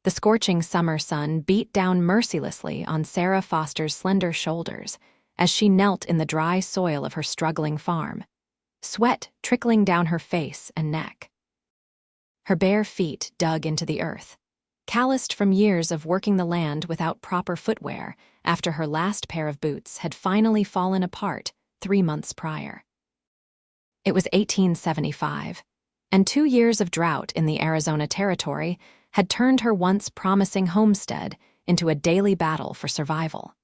The scorching summer sun beat down mercilessly on Sarah Foster's slender shoulders as she knelt in the dry soil of her struggling farm, sweat trickling down her face and neck. Her bare feet dug into the earth, calloused from years of working the land without proper footwear after her last pair of boots had finally fallen apart 3 months prior. It was 1875, and 2 years of drought in the Arizona Territory had turned her once promising homestead into a daily battle for survival.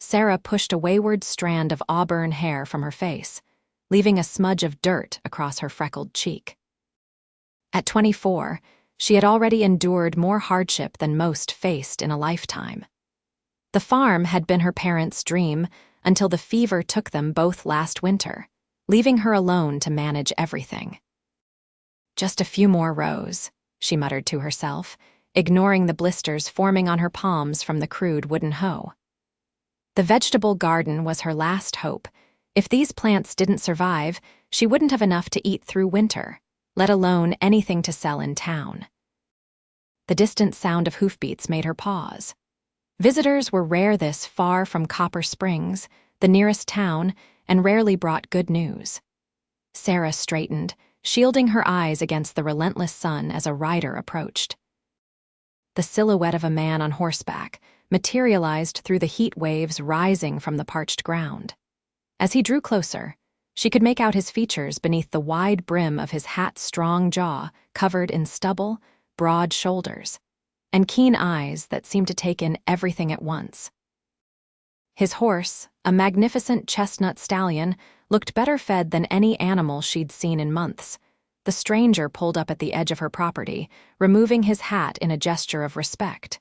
Sarah pushed a wayward strand of auburn hair from her face, leaving a smudge of dirt across her freckled cheek. At 24, she had already endured more hardship than most faced in a lifetime. The farm had been her parents' dream until the fever took them both last winter, leaving her alone to manage everything. Just a few more rows, she muttered to herself, ignoring the blisters forming on her palms from the crude wooden hoe. The vegetable garden was her last hope. If these plants didn't survive, she wouldn't have enough to eat through winter, let alone anything to sell in town. The distant sound of hoofbeats made her pause. Visitors were rare this far from Copper Springs, the nearest town, and rarely brought good news. Sarah straightened, shielding her eyes against the relentless sun as a rider approached. The silhouette of a man on horseback materialized through the heat waves rising from the parched ground. As he drew closer, she could make out his features beneath the wide brim of his hat's strong jaw covered in stubble, broad shoulders, and keen eyes that seemed to take in everything at once. His horse, a magnificent chestnut stallion, looked better fed than any animal she'd seen in months. The stranger pulled up at the edge of her property, removing his hat in a gesture of respect.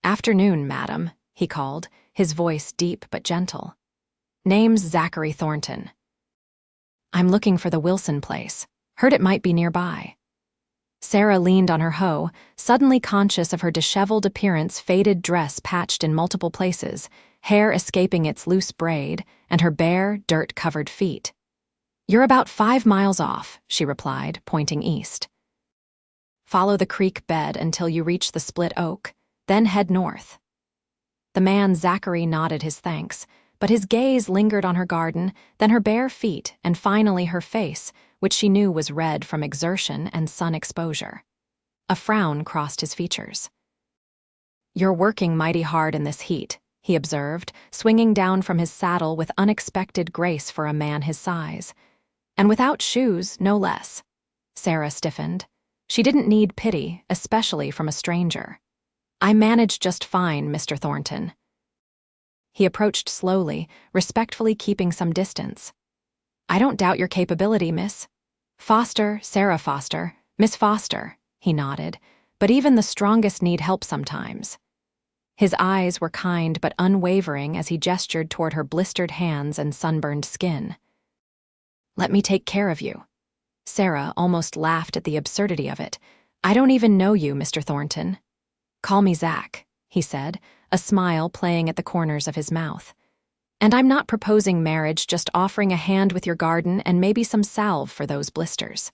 "Afternoon, madam," he called, his voice deep but gentle. "Name's Zachary Thornton. I'm looking for the Wilson place. Heard it might be nearby." Sarah leaned on her hoe, suddenly conscious of her disheveled appearance, faded dress patched in multiple places, hair escaping its loose braid, and her bare, dirt-covered feet. "You're about 5 miles off," she replied, pointing east. "Follow the creek bed until you reach the split oak, then head north." The man Zachary nodded his thanks, but his gaze lingered on her garden, then her bare feet, and finally her face, which she knew was red from exertion and sun exposure. A frown crossed his features. "You're working mighty hard in this heat," he observed, swinging down from his saddle with unexpected grace for a man his size. "And without shoes, no less." Sarah stiffened. She didn't need pity, especially from a stranger. "I manage just fine, Mr. Thornton." He approached slowly, respectfully keeping some distance. "I don't doubt your capability, Miss Foster, Sarah Foster, Miss Foster," he nodded, "but even the strongest need help sometimes." His eyes were kind but unwavering as he gestured toward her blistered hands and sunburned skin. "Let me take care of you." Sarah almost laughed at the absurdity of it. "I don't even know you, Mr. Thornton." "Call me Zach," he said, a smile playing at the corners of his mouth. "And I'm not proposing marriage, just offering a hand with your garden and maybe some salve for those blisters.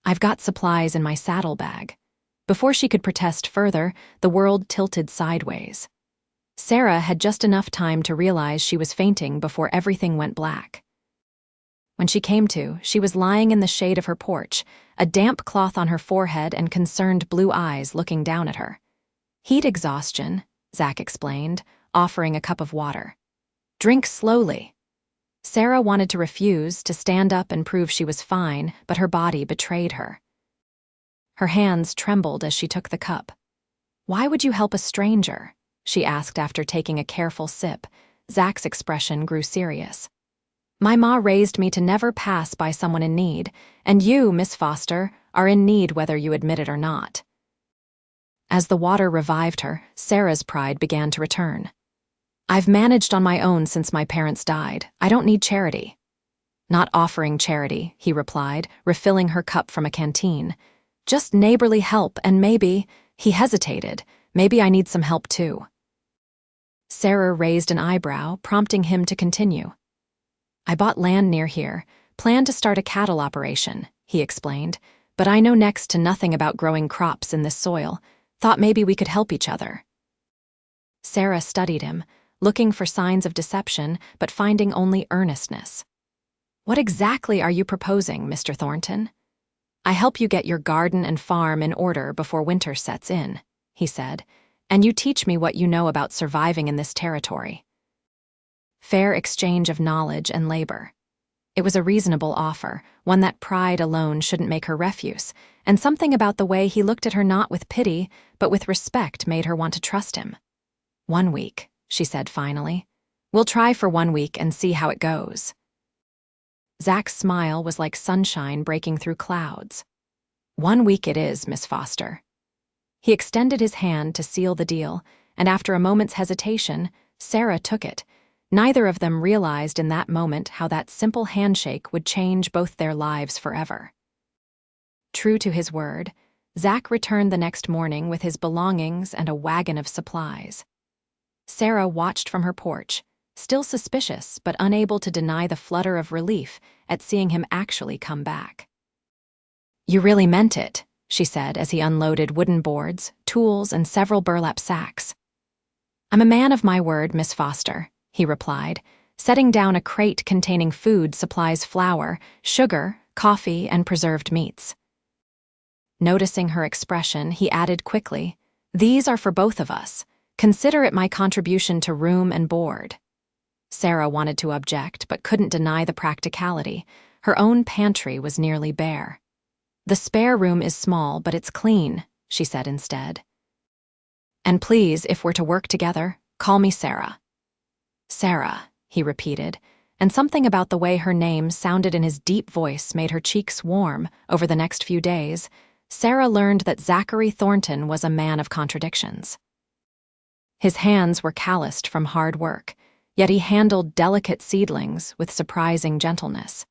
I've got supplies in my saddlebag." Before she could protest further, the world tilted sideways. Sarah had just enough time to realize she was fainting before everything went black. When she came to, she was lying in the shade of her porch, a damp cloth on her forehead and concerned blue eyes looking down at her. "Heat exhaustion," Zach explained, offering a cup of water. "Drink slowly." Sarah wanted to refuse, to stand up and prove she was fine, but her body betrayed her. Her hands trembled as she took the cup. "Why would you help a stranger?" she asked after taking a careful sip. Zach's expression grew serious. "My ma raised me to never pass by someone in need, and you, Miss Foster, are in need whether you admit it or not." As the water revived her, Sarah's pride began to return. "I've managed on my own since my parents died. I don't need charity." "Not offering charity," he replied, refilling her cup from a canteen. "Just neighborly help, and maybe," he hesitated, "maybe I need some help too." Sarah raised an eyebrow, prompting him to continue. "I bought land near here, planned to start a cattle operation," he explained, "but I know next to nothing about growing crops in this soil. Thought maybe we could help each other." Sarah studied him, looking for signs of deception but finding only earnestness. "What exactly are you proposing, Mr. Thornton?" "I help you get your garden and farm in order before winter sets in," he said, "and you teach me what you know about surviving in this territory." Fair exchange of knowledge and labor. It was a reasonable offer, one that pride alone shouldn't make her refuse, and something about the way he looked at her not with pity, but with respect made her want to trust him. "1 week," she said finally. "We'll try for 1 week and see how it goes." Zach's smile was like sunshine breaking through clouds. "1 week it is, Miss Foster." He extended his hand to seal the deal, and after a moment's hesitation, Sarah took it. Neither of them realized in that moment how that simple handshake would change both their lives forever. True to his word, Zach returned the next morning with his belongings and a wagon of supplies. Sarah watched from her porch, still suspicious but unable to deny the flutter of relief at seeing him actually come back. "You really meant it," she said as he unloaded wooden boards, tools, and several burlap sacks. "I'm a man of my word, Miss Foster," he replied, setting down a crate containing food supplies, flour, sugar, coffee, and preserved meats. Noticing her expression, he added quickly, "These are for both of us. Consider it my contribution to room and board." Sarah wanted to object, but couldn't deny the practicality. Her own pantry was nearly bare. "The spare room is small, but it's clean," she said instead. "And please, if we're to work together, call me Sarah." "Sarah," he repeated, and something about the way her name sounded in his deep voice made her cheeks warm. Over the next few days, Sarah learned that Zachary Thornton was a man of contradictions. His hands were calloused from hard work, yet he handled delicate seedlings with surprising gentleness.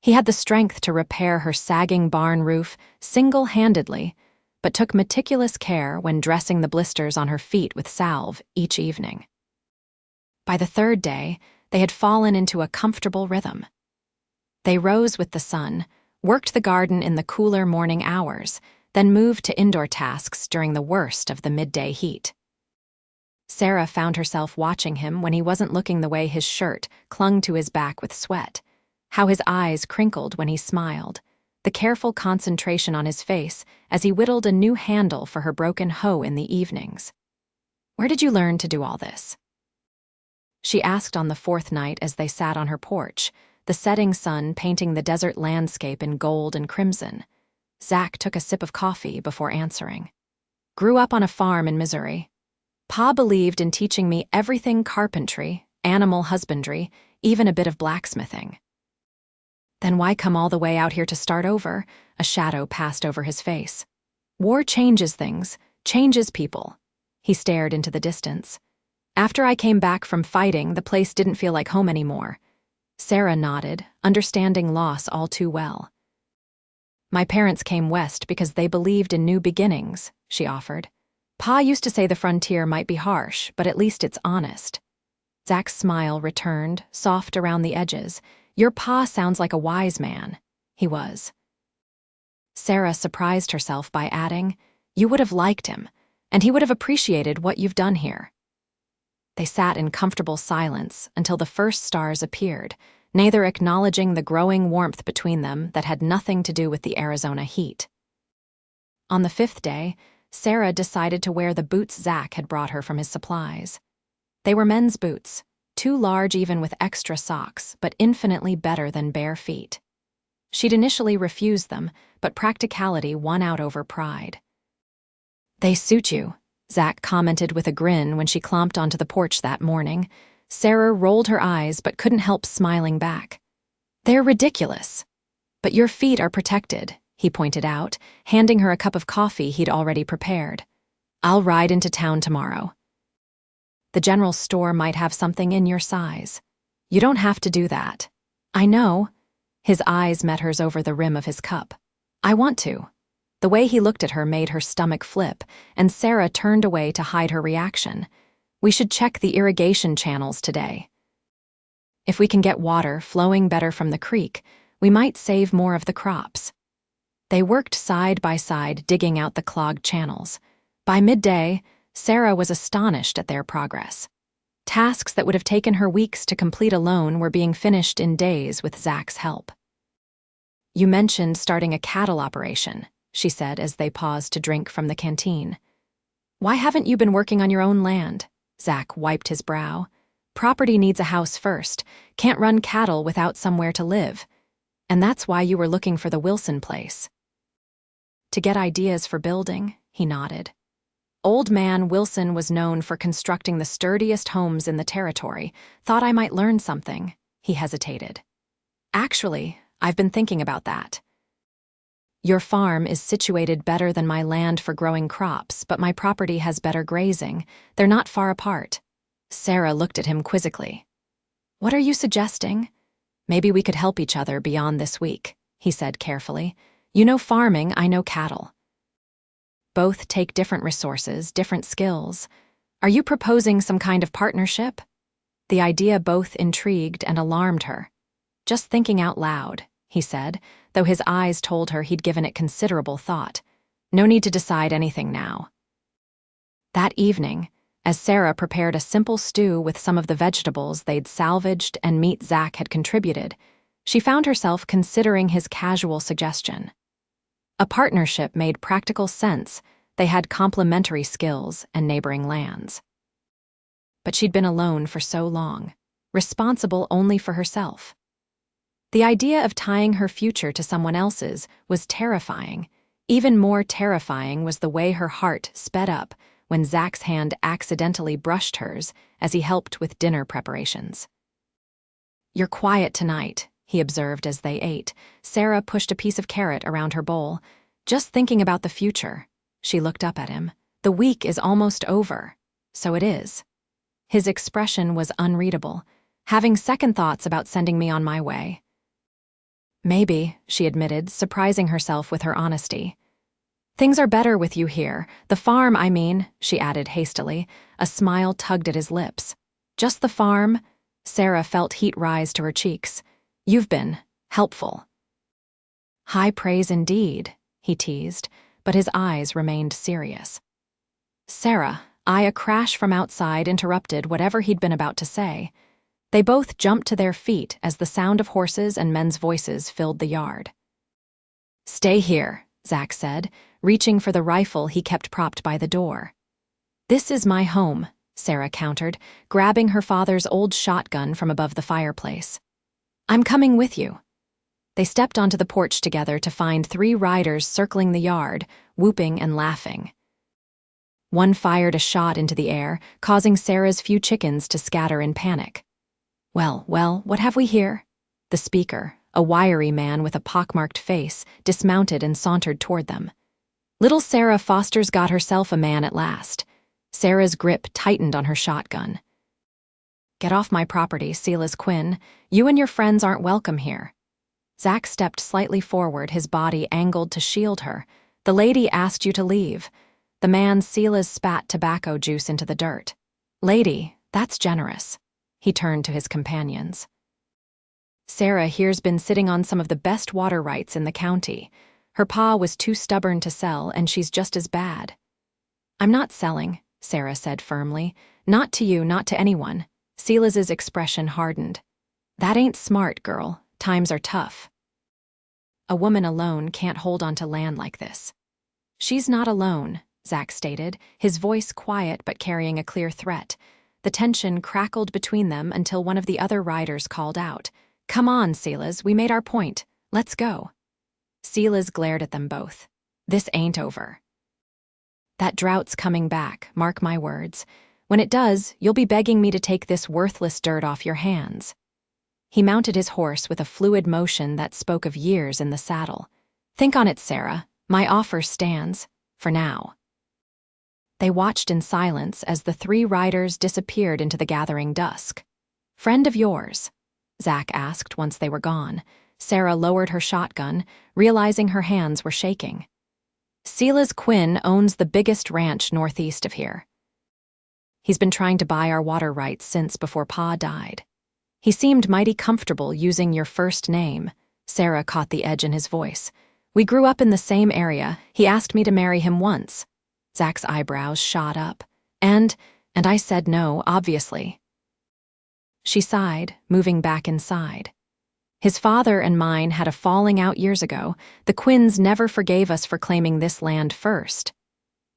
He had the strength to repair her sagging barn roof single-handedly, but took meticulous care when dressing the blisters on her feet with salve each evening. By the 3rd day, they had fallen into a comfortable rhythm. They rose with the sun, worked the garden in the cooler morning hours, then moved to indoor tasks during the worst of the midday heat. Sarah found herself watching him when he wasn't looking the way his shirt clung to his back with sweat, how his eyes crinkled when he smiled, the careful concentration on his face as he whittled a new handle for her broken hoe in the evenings. "Where did you learn to do all this?" she asked on the 4th night as they sat on her porch, the setting sun painting the desert landscape in gold and crimson. Zach took a sip of coffee before answering. "Grew up on a farm in Missouri. Pa believed in teaching me everything carpentry, animal husbandry, even a bit of blacksmithing." "Then why come all the way out here to start over?" A shadow passed over his face. "War changes things, changes people." He stared into the distance. "After I came back from fighting, the place didn't feel like home anymore." Sarah nodded, understanding loss all too well. "My parents came west because they believed in new beginnings," she offered. "Pa used to say the frontier might be harsh, but at least it's honest." Zach's smile returned, soft around the edges. "Your pa sounds like a wise man." He was. Sarah surprised herself by adding, "You would have liked him, and he would have appreciated what you've done here." They sat in comfortable silence until the first stars appeared, neither acknowledging the growing warmth between them that had nothing to do with the Arizona heat. On the 5th day, Sarah decided to wear the boots Zach had brought her from his supplies. They were men's boots, too large even with extra socks, but infinitely better than bare feet. She'd initially refused them, but practicality won out over pride. "They suit you," Zach commented with a grin when she clomped onto the porch that morning. Sarah rolled her eyes but couldn't help smiling back. "They're ridiculous. But your feet are protected," he pointed out, handing her a cup of coffee he'd already prepared. "I'll ride into town tomorrow. The general store might have something in your size. You don't have to do that." "I know." His eyes met hers over the rim of his cup. "I want to." The way he looked at her made her stomach flip, and Sarah turned away to hide her reaction. "We should check the irrigation channels today. If we can get water flowing better from the creek, we might save more of the crops." They worked side by side, digging out the clogged channels. By midday, Sarah was astonished at their progress. Tasks that would have taken her weeks to complete alone were being finished in days with Zach's help. "You mentioned starting a cattle operation," she said as they paused to drink from the canteen. "Why haven't you been working on your own land?" Zach wiped his brow. "Property needs a house first. Can't run cattle without somewhere to live. And that's why you were looking for the Wilson place." "To get ideas for building," he nodded. Old man Wilson was known for constructing the sturdiest homes in the territory. "Thought I might learn something." He hesitated. "Actually, I've been thinking about that. Your farm is situated better than my land for growing crops, but my property has better grazing. They're not far apart." Sarah looked at him quizzically. "What are you suggesting?" "Maybe we could help each other beyond this week," he said carefully. "You know farming, I know cattle. Both take different resources, different skills. Are you proposing some kind of partnership?" The idea both intrigued and alarmed her. "Just thinking out loud," he said, though his eyes told her he'd given it considerable thought. "No need to decide anything now." That evening, as Sarah prepared a simple stew with some of the vegetables they'd salvaged and meat Zach had contributed, she found herself considering his casual suggestion. A partnership made practical sense. They had complementary skills and neighboring lands. But she'd been alone for so long, responsible only for herself. The idea of tying her future to someone else's was terrifying. Even more terrifying was the way her heart sped up when Zach's hand accidentally brushed hers as he helped with dinner preparations. "You're quiet tonight," he observed as they ate. Sarah pushed a piece of carrot around her bowl. "Just thinking about the future." She looked up at him. "The week is almost over." "So it is." His expression was unreadable. "Having second thoughts about sending me on my way?" "Maybe," she admitted, surprising herself with her honesty. "Things are better with you here. The farm, I mean," she added hastily. A smile tugged at his lips. "Just the farm?" Sarah felt heat rise to her cheeks. "You've been helpful." "High praise indeed," he teased, but his eyes remained serious. "Sarah," a crash from outside interrupted whatever he'd been about to say. They both jumped to their feet as the sound of horses and men's voices filled the yard. "Stay here," Zach said, reaching for the rifle he kept propped by the door. "This is my home," Sarah countered, grabbing her father's old shotgun from above the fireplace. "I'm coming with you." They stepped onto the porch together to find 3 riders circling the yard, whooping and laughing. One fired a shot into the air, causing Sarah's few chickens to scatter in panic. Well, what have we here?" The speaker, a wiry man with a pockmarked face, dismounted and sauntered toward them. "Little Sarah Foster's got herself a man at last." Sarah's grip tightened on her shotgun. "Get off my property, Silas Quinn. You and your friends aren't welcome here." Zach stepped slightly forward, his body angled to shield her. "The lady asked you to leave." The man Silas spat tobacco juice into the dirt. "Lady, that's generous." He turned to his companions. "Sarah here's been sitting on some of the best water rights in the county. Her pa was too stubborn to sell, and she's just as bad." "I'm not selling," Sarah said firmly. "Not to you, not to anyone." Silas's expression hardened. "That ain't smart, girl. Times are tough. A woman alone can't hold on to land like this." "She's not alone," Zach stated, his voice quiet but carrying a clear threat. The tension crackled between them until one of the other riders called out, "Come on, Silas, we made our point. Let's go." Silas glared at them both. "This ain't over. That drought's coming back, mark my words. When it does, you'll be begging me to take this worthless dirt off your hands." He mounted his horse with a fluid motion that spoke of years in the saddle. "Think on it, Sarah. My offer stands, for now." They watched in silence as the 3 riders disappeared into the gathering dusk. "Friend of yours?" Zach asked once they were gone. Sarah lowered her shotgun, realizing her hands were shaking. "Silas Quinn owns the biggest ranch northeast of here. He's been trying to buy our water rights since before Pa died. He seemed mighty comfortable using your first name." Sarah caught the edge in his voice. "We grew up in the same area. He asked me to marry him once." Zach's eyebrows shot up. And I said no, obviously. She sighed, moving back inside. His father and mine had a falling out years ago. The Quinns never forgave us for claiming this land first.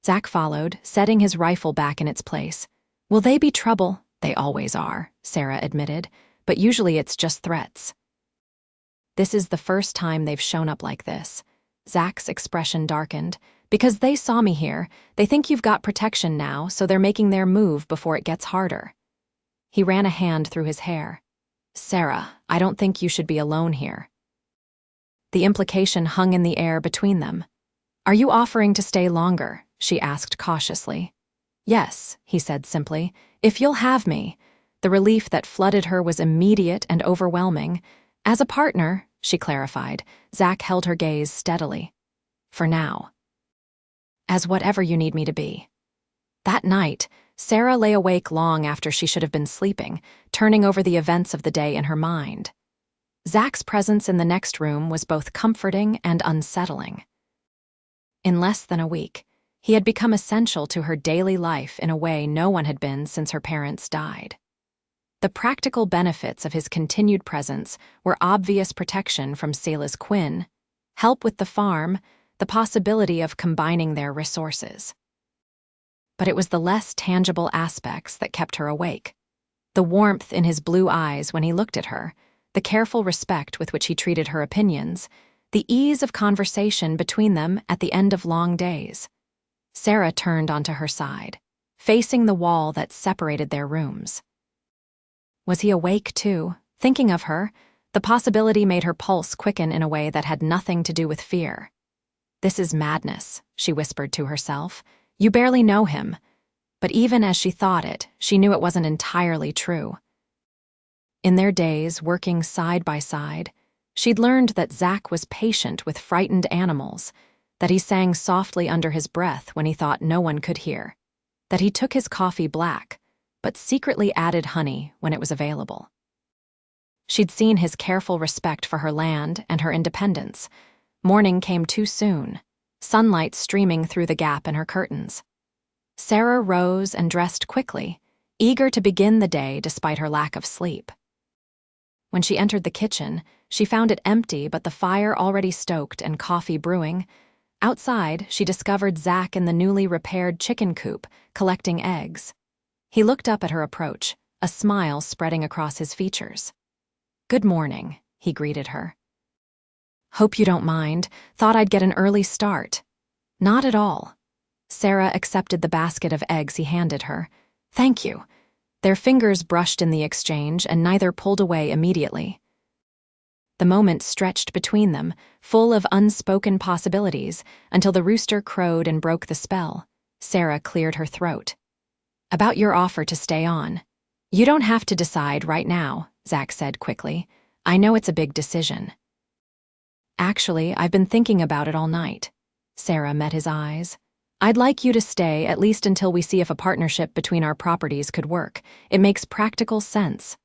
Zach followed, setting his rifle back in its place. Will they be trouble? They always are, Sarah admitted, but usually it's just threats. This is the first time they've shown up like this. Zach's expression darkened. Because they saw me here, they think you've got protection now, so they're making their move before it gets harder. He ran a hand through his hair. Sarah, I don't think you should be alone here. The implication hung in the air between them. Are you offering to stay longer? She asked cautiously. Yes, he said simply, if you'll have me. The relief that flooded her was immediate and overwhelming. As a partner, she clarified, Zach held her gaze steadily. For now. As whatever you need me to be. That night, Sarah lay awake long after she should have been sleeping, turning over the events of the day in her mind. Zach's presence in the next room was both comforting and unsettling. In less than a week, he had become essential to her daily life in a way no one had been since her parents died. The practical benefits of his continued presence were obvious protection from Silas Quinn, help with the farm, the possibility of combining their resources. But it was the less tangible aspects that kept her awake. The warmth in his blue eyes when he looked at her, the careful respect with which he treated her opinions, the ease of conversation between them at the end of long days. Sarah turned onto her side, facing the wall that separated their rooms. Was he awake too, thinking of her? The possibility made her pulse quicken in a way that had nothing to do with fear. This is madness, she whispered to herself. You barely know him. But even as she thought it, she knew it wasn't entirely true. In their days, working side by side, she'd learned that Zach was patient with frightened animals, that he sang softly under his breath when he thought no one could hear, that he took his coffee black, but secretly added honey when it was available. She'd seen his careful respect for her land and her independence. Morning came too soon, sunlight streaming through the gap in her curtains. Sarah rose and dressed quickly, eager to begin the day despite her lack of sleep. When she entered the kitchen, she found it empty but the fire already stoked and coffee brewing. Outside, she discovered Zach in the newly repaired chicken coop, collecting eggs. He looked up at her approach, a smile spreading across his features. Good morning, he greeted her. Hope you don't mind. Thought I'd get an early start. Not at all. Sarah accepted the basket of eggs he handed her. Thank you. Their fingers brushed in the exchange and neither pulled away immediately. The moment stretched between them, full of unspoken possibilities, until the rooster crowed and broke the spell. Sarah cleared her throat. About your offer to stay on. You don't have to decide right now, Zach said quickly. I know it's a big decision. Actually, I've been thinking about it all night. Sarah met his eyes. I'd like you to stay at least until we see if a partnership between our properties could work. It makes practical sense.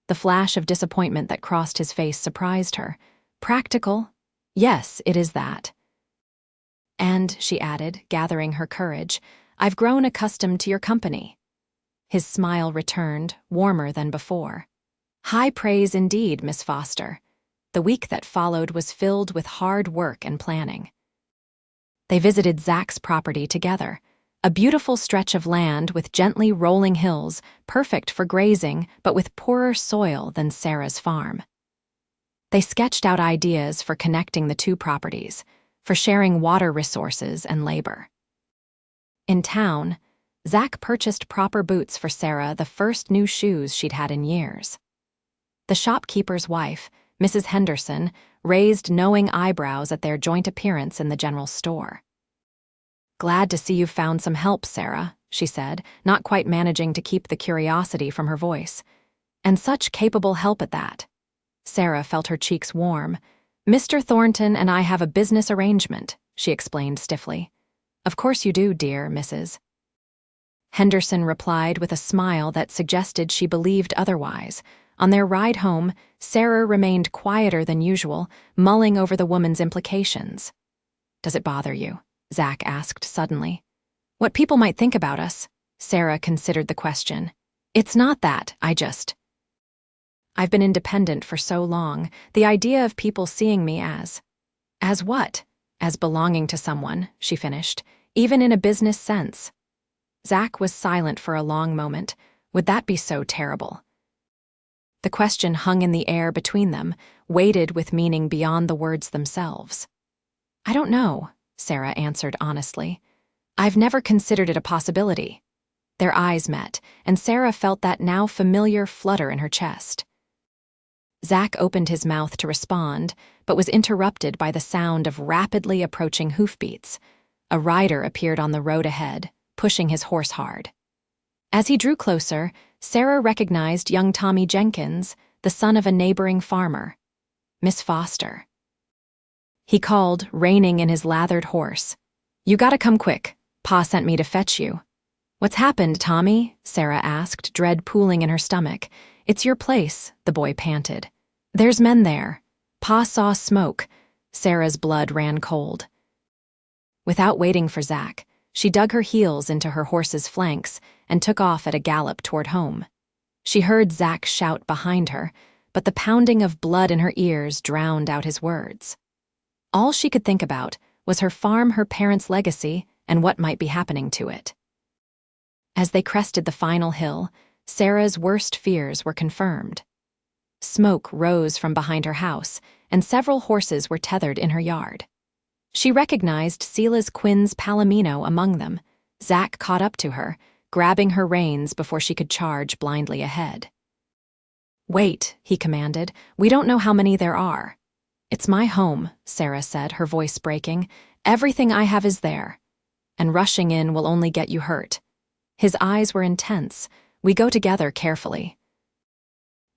The flash of disappointment that crossed his face surprised her. Practical? Yes, it is that. And, she added, gathering her courage, I've grown accustomed to your company. His smile returned, warmer than before. High praise indeed, Miss Foster. The week that followed was filled with hard work and planning. They visited Zach's property together, a beautiful stretch of land with gently rolling hills, perfect for grazing but with poorer soil than Sarah's farm. They sketched out ideas for connecting the two properties, for sharing water resources and labor. In town, Zach purchased proper boots for Sarah, the first new shoes she'd had in years. The shopkeeper's wife, Mrs. Henderson, raised knowing eyebrows at their joint appearance in the general store. Glad to see you've found some help, Sarah, she said, not quite managing to keep the curiosity from her voice. And such capable help at that. Sarah felt her cheeks warm. Mr. Thornton and I have a business arrangement, she explained stiffly. Of course you do, dear Mrs. Henderson replied with a smile that suggested she believed otherwise. On their ride home, Sarah remained quieter than usual, mulling over the woman's implications. Does it bother you? Zach asked suddenly. What people might think about us. Sarah considered the question. It's not that, I've been independent for so long, the idea of people seeing me as what? As belonging to someone, she finished, even in a business sense. Zach was silent for a long moment. Would that be so terrible? The question hung in the air between them, weighted with meaning beyond the words themselves. I don't know, Sarah answered honestly. I've never considered it a possibility. Their eyes met, and Sarah felt that now familiar flutter in her chest. Zach opened his mouth to respond, but was interrupted by the sound of rapidly approaching hoofbeats. A rider appeared on the road ahead, pushing his horse hard. As he drew closer, Sarah recognized young Tommy Jenkins, the son of a neighboring farmer. Miss Foster. He called, reining in his lathered horse. You gotta come quick. Pa sent me to fetch you. What's happened, Tommy? Sarah asked, dread pooling in her stomach. It's your place, the boy panted. There's men there. Pa saw smoke. Sarah's blood ran cold. Without waiting for Zach, she dug her heels into her horse's flanks and took off at a gallop toward home. She heard Zach shout behind her, but the pounding of blood in her ears drowned out his words. All she could think about was her farm, her parents' legacy, and what might be happening to it. As they crested the final hill, Sarah's worst fears were confirmed. Smoke rose from behind her house, and several horses were tethered in her yard. She recognized Sela's Quinn's Palomino among them. Zach caught up to her, grabbing her reins before she could charge blindly ahead. Wait, he commanded. We don't know how many there are. It's my home, Sarah said, her voice breaking. Everything I have is there. And rushing in will only get you hurt. His eyes were intense. We go together carefully.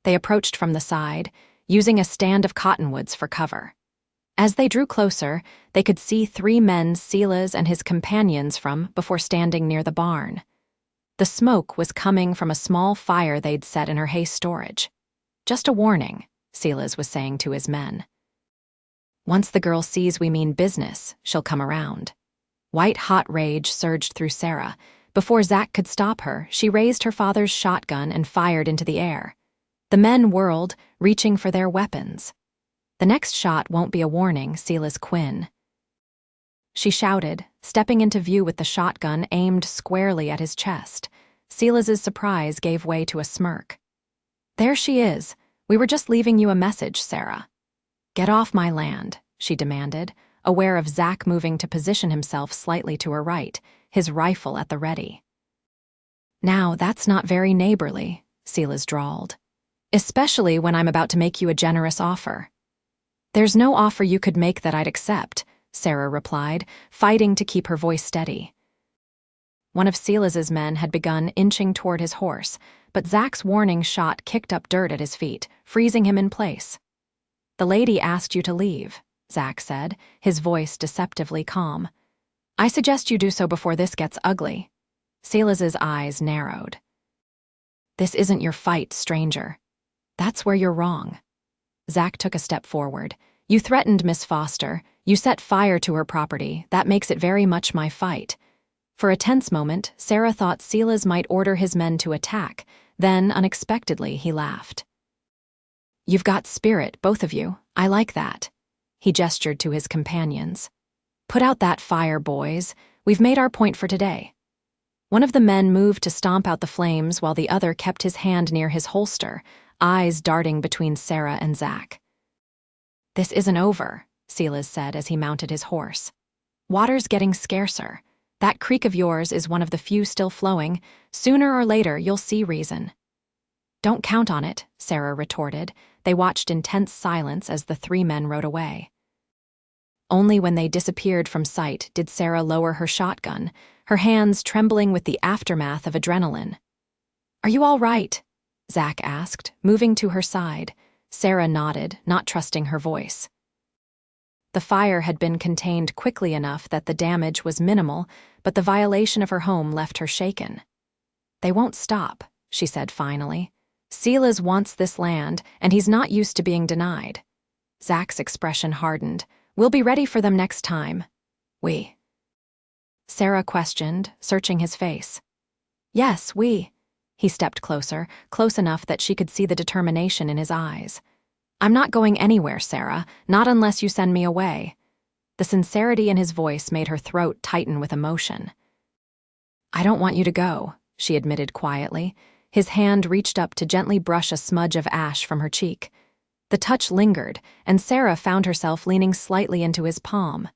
They approached from the side, using a stand of cottonwoods for cover. As they drew closer, they could see 3 men Sela's and his companions from before standing near the barn. The smoke was coming from a small fire they'd set in her hay storage. Just a warning, Sela's was saying to his men. Once the girl sees we mean business, she'll come around. White-hot rage surged through Sarah. Before Zach could stop her, she raised her father's shotgun and fired into the air. The men whirled, reaching for their weapons. The next shot won't be a warning, Sela's Quinn. She shouted, stepping into view with the shotgun aimed squarely at his chest. Sela's surprise gave way to a smirk. There she is. We were just leaving you a message, Sarah. Get off my land, she demanded, aware of Zach moving to position himself slightly to her right, his rifle at the ready. Now, that's not very neighborly, Sela's drawled. Especially when I'm about to make you a generous offer. There's no offer you could make that I'd accept, Sarah replied, fighting to keep her voice steady. One of Sela's men had begun inching toward his horse, but Zach's warning shot kicked up dirt at his feet, freezing him in place. The lady asked you to leave, Zach said, his voice deceptively calm. I suggest you do so before this gets ugly. Sela's eyes narrowed. This isn't your fight, stranger. That's where you're wrong. Zach took a step forward. You threatened Miss Foster. You set fire to her property. That makes it very much my fight. For a tense moment, Sarah thought Sela's might order his men to attack. Then, unexpectedly, he laughed. You've got spirit, both of you. I like that. He gestured to his companions. Put out that fire, boys. We've made our point for today. One of the men moved to stomp out the flames while the other kept his hand near his holster, eyes darting between Sarah and Zach. This isn't over, Sela's said as he mounted his horse. Water's getting scarcer. That creek of yours is one of the few still flowing. Sooner or later, you'll see reason. Don't count on it, Sarah retorted. They watched in tense silence as the 3 men rode away. Only when they disappeared from sight did Sarah lower her shotgun, her hands trembling with the aftermath of adrenaline. Are you all right? Zach asked, moving to her side. Sarah nodded, not trusting her voice. The fire had been contained quickly enough that the damage was minimal, but the violation of her home left her shaken. They won't stop, she said finally. Sela's wants this land, and he's not used to being denied. Zach's expression hardened. We'll be ready for them next time. We. Sarah questioned, searching his face. Yes, we. He stepped closer, close enough that she could see the determination in his eyes. I'm not going anywhere, Sarah, not unless you send me away. The sincerity in his voice made her throat tighten with emotion. I don't want you to go, she admitted quietly. His hand reached up to gently brush a smudge of ash from her cheek. The touch lingered, and Sarah found herself leaning slightly into his palm.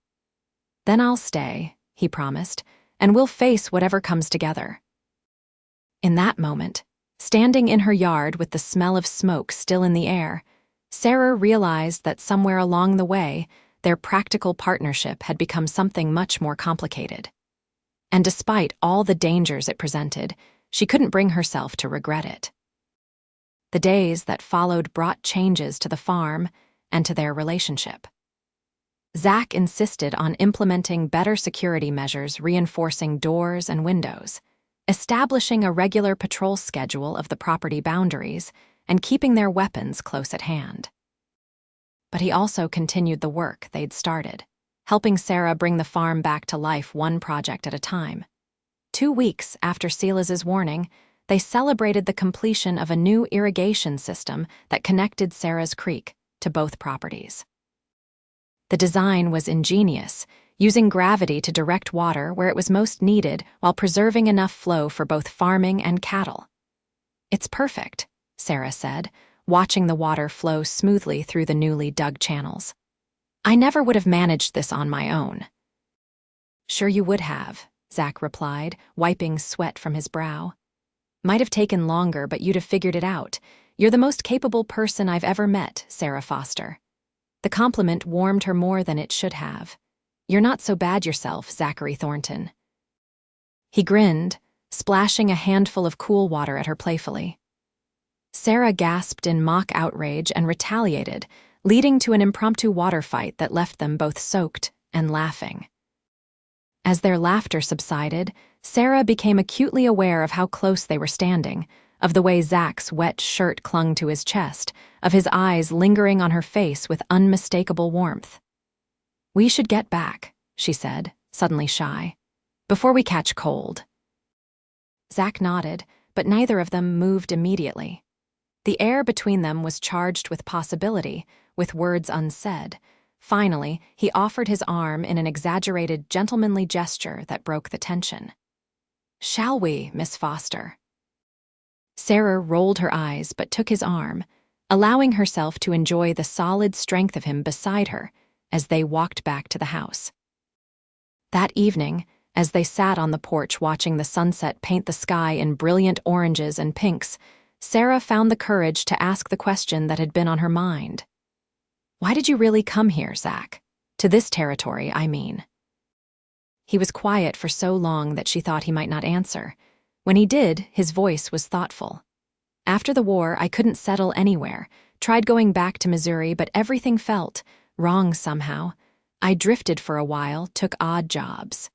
Then I'll stay, he promised, and we'll face whatever comes together. In that moment, standing in her yard with the smell of smoke still in the air, Sarah realized that somewhere along the way, their practical partnership had become something much more complicated. And despite all the dangers it presented, she couldn't bring herself to regret it. The days that followed brought changes to the farm and to their relationship. Zach insisted on implementing better security measures, reinforcing doors and windows, establishing a regular patrol schedule of the property boundaries, and keeping their weapons close at hand. But he also continued the work they'd started, helping Sarah bring the farm back to life one project at a time. 2 weeks after Silas's warning, they celebrated the completion of a new irrigation system that connected Sarah's creek to both properties. The design was ingenious, using gravity to direct water where it was most needed while preserving enough flow for both farming and cattle. It's perfect, Sarah said, watching the water flow smoothly through the newly dug channels. I never would have managed this on my own. Sure you would have, Zach replied, wiping sweat from his brow. Might have taken longer, but you'd have figured it out. You're the most capable person I've ever met, Sarah Foster. The compliment warmed her more than it should have. You're not so bad yourself, Zachary Thornton. He grinned, splashing a handful of cool water at her playfully. Sarah gasped in mock outrage and retaliated, leading to an impromptu water fight that left them both soaked and laughing. As their laughter subsided, Sarah became acutely aware of how close they were standing, of the way Zach's wet shirt clung to his chest, of his eyes lingering on her face with unmistakable warmth. We should get back, she said, suddenly shy, before we catch cold. Zach nodded, but neither of them moved immediately. The air between them was charged with possibility, with words unsaid. Finally, he offered his arm in an exaggerated, gentlemanly gesture that broke the tension. Shall we, Miss Foster? Sarah rolled her eyes but took his arm, allowing herself to enjoy the solid strength of him beside her as they walked back to the house. That evening, as they sat on the porch watching the sunset paint the sky in brilliant oranges and pinks, Sarah found the courage to ask the question that had been on her mind. Why did you really come here, Zach? To this territory, I mean. He was quiet for so long that she thought he might not answer. When he did, his voice was thoughtful. After the war, I couldn't settle anywhere. Tried going back to Missouri, but everything felt wrong somehow. I drifted for a while, took odd jobs.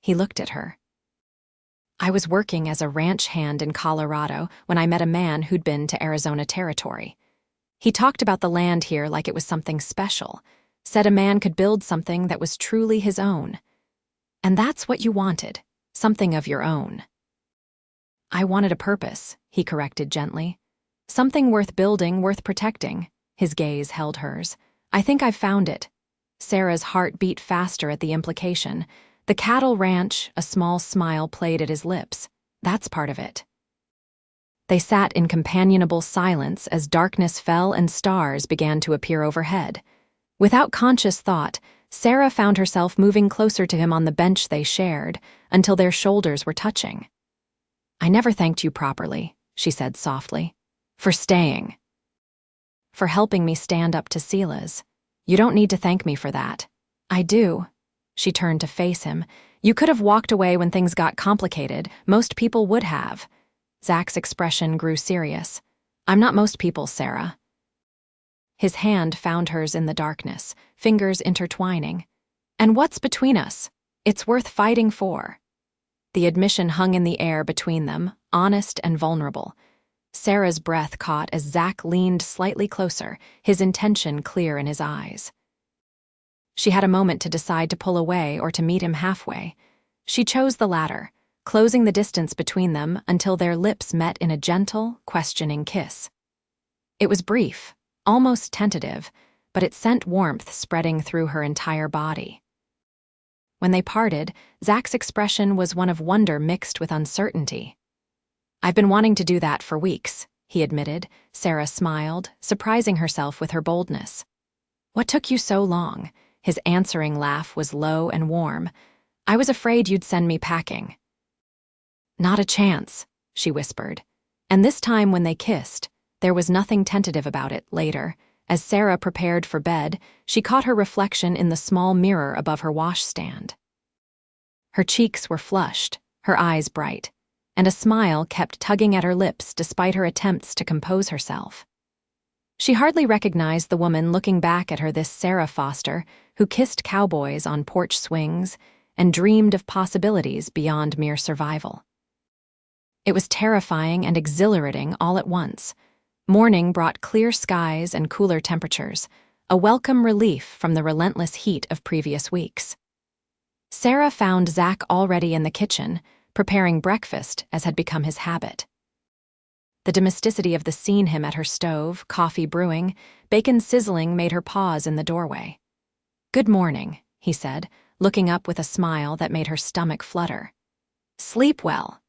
He looked at her. I was working as a ranch hand in Colorado when I met a man who'd been to Arizona Territory. He talked about the land here like it was something special, said a man could build something that was truly his own. And that's what you wanted, something of your own. I wanted a purpose, he corrected gently. Something worth building, worth protecting. His gaze held hers. I think I've found it. Sarah's heart beat faster at the implication. The cattle ranch, a small smile played at his lips. That's part of it. They sat in companionable silence as darkness fell and stars began to appear overhead. Without conscious thought, Sarah found herself moving closer to him on the bench they shared, until their shoulders were touching. I never thanked you properly, she said softly. For staying. For helping me stand up to Silas. You don't need to thank me for that. I do. She turned to face him. You could have walked away when things got complicated. Most people would have. Zach's expression grew serious. I'm not most people, Sarah. His hand found hers in the darkness, fingers intertwining. And what's between us? It's worth fighting for. The admission hung in the air between them, honest and vulnerable. Sarah's breath caught as Zach leaned slightly closer, his intention clear in his eyes. She had a moment to decide to pull away or to meet him halfway. She chose the latter, closing the distance between them until their lips met in a gentle, questioning kiss. It was brief, almost tentative, but it sent warmth spreading through her entire body. When they parted, Zach's expression was one of wonder mixed with uncertainty. "I've been wanting to do that for weeks," he admitted. Sarah smiled, surprising herself with her boldness. "What took you so long?" His answering laugh was low and warm. "I was afraid you'd send me packing." "Not a chance," she whispered. And this time when they kissed, there was nothing tentative about it. Later, as Sarah prepared for bed, she caught her reflection in the small mirror above her washstand. Her cheeks were flushed, her eyes bright, and a smile kept tugging at her lips despite her attempts to compose herself. She hardly recognized the woman looking back at her, this Sarah Foster, who kissed cowboys on porch swings and dreamed of possibilities beyond mere survival. It was terrifying and exhilarating all at once. Morning brought clear skies and cooler temperatures, a welcome relief from the relentless heat of previous weeks. Sarah found Zach already in the kitchen, preparing breakfast as had become his habit. The domesticity of the scene him at her stove, coffee brewing, bacon sizzling made her pause in the doorway. "Good morning," he said, looking up with a smile that made her stomach flutter. "Sleep well."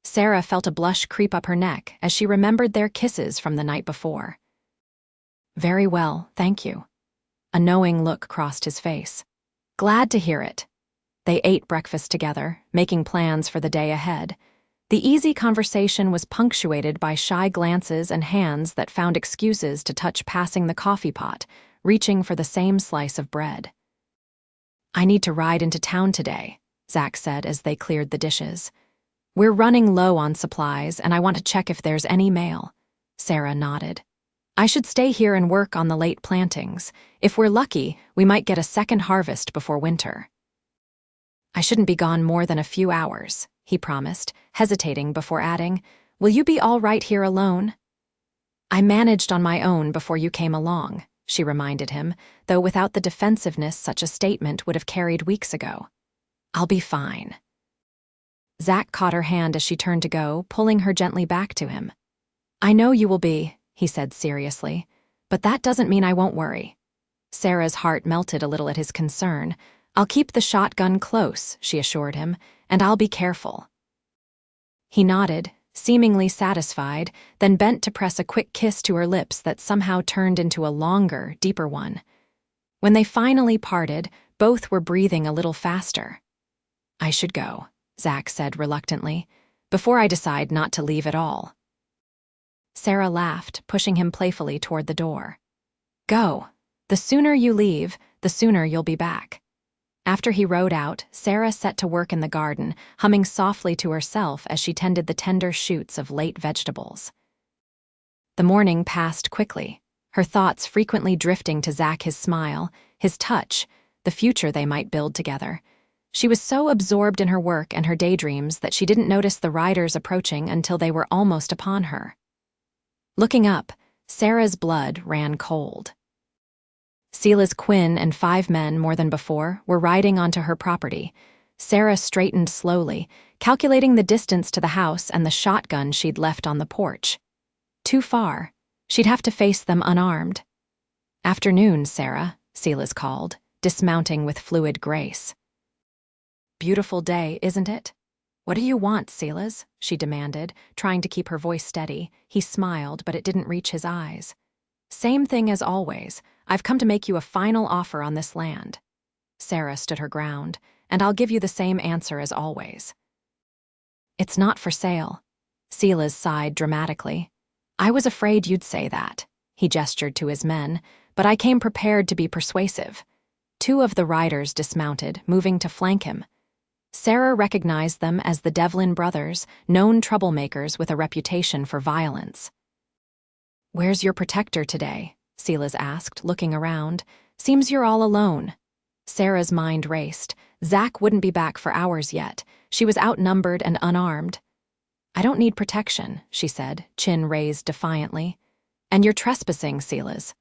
Sarah felt a blush creep up her neck as she remembered their kisses from the night before. "Very well, thank you." A knowing look crossed his face. "Glad to hear it." They ate breakfast together, making plans for the day ahead. The easy conversation was punctuated by shy glances and hands that found excuses to touch passing the coffee pot, reaching for the same slice of bread. "I need to ride into town today," Zach said as they cleared the dishes. "We're running low on supplies, and I want to check if there's any mail." Sarah nodded. "I should stay here and work on the late plantings. If we're lucky, we might get a second harvest before winter." "I shouldn't be gone more than a few hours," he promised, hesitating before adding, "Will you be all right here alone?" "I managed on my own before you came along," she reminded him, though without the defensiveness such a statement would have carried weeks ago. "I'll be fine." Zach caught her hand as she turned to go, pulling her gently back to him. "I know you will be," he said seriously, "but that doesn't mean I won't worry." Sarah's heart melted a little at his concern. "I'll keep the shotgun close," she assured him, "and I'll be careful." He nodded, seemingly satisfied, then bent to press a quick kiss to her lips that somehow turned into a longer, deeper one. When they finally parted, both were breathing a little faster. "I should go," Zach said reluctantly, "before I decide not to leave at all." Sarah laughed, pushing him playfully toward the door. "Go. The sooner you leave, the sooner you'll be back." After he rode out, Sarah set to work in the garden, humming softly to herself as she tended the tender shoots of late vegetables. The morning passed quickly, her thoughts frequently drifting to Zach, his smile, his touch, the future they might build together. She was so absorbed in her work and her daydreams that she didn't notice the riders approaching until they were almost upon her. Looking up, Sarah's blood ran cold. Silas Quinn and 5 men, more than before, were riding onto her property. Sarah straightened slowly, calculating the distance to the house and the shotgun she'd left on the porch. Too far. She'd have to face them unarmed. "Afternoon, Sarah," Silas called, dismounting with fluid grace. "Beautiful day, isn't it?" "What do you want, Silas?" she demanded, trying to keep her voice steady. He smiled, but it didn't reach his eyes. "Same thing as always. I've come to make you a final offer on this land." Sarah stood her ground, "and I'll give you the same answer as always." "It's not for sale." Silas sighed dramatically. "I was afraid you'd say that." He gestured to his men, "but I came prepared to be persuasive." 2 of the riders dismounted, moving to flank him. Sarah recognized them as the Devlin brothers, known troublemakers with a reputation for violence. "Where's your protector today?" Silas asked, looking around. "Seems you're all alone." Sarah's mind raced. Zach wouldn't be back for hours yet. She was outnumbered and unarmed. "I don't need protection," she said, chin raised defiantly. "And you're trespassing, Silas."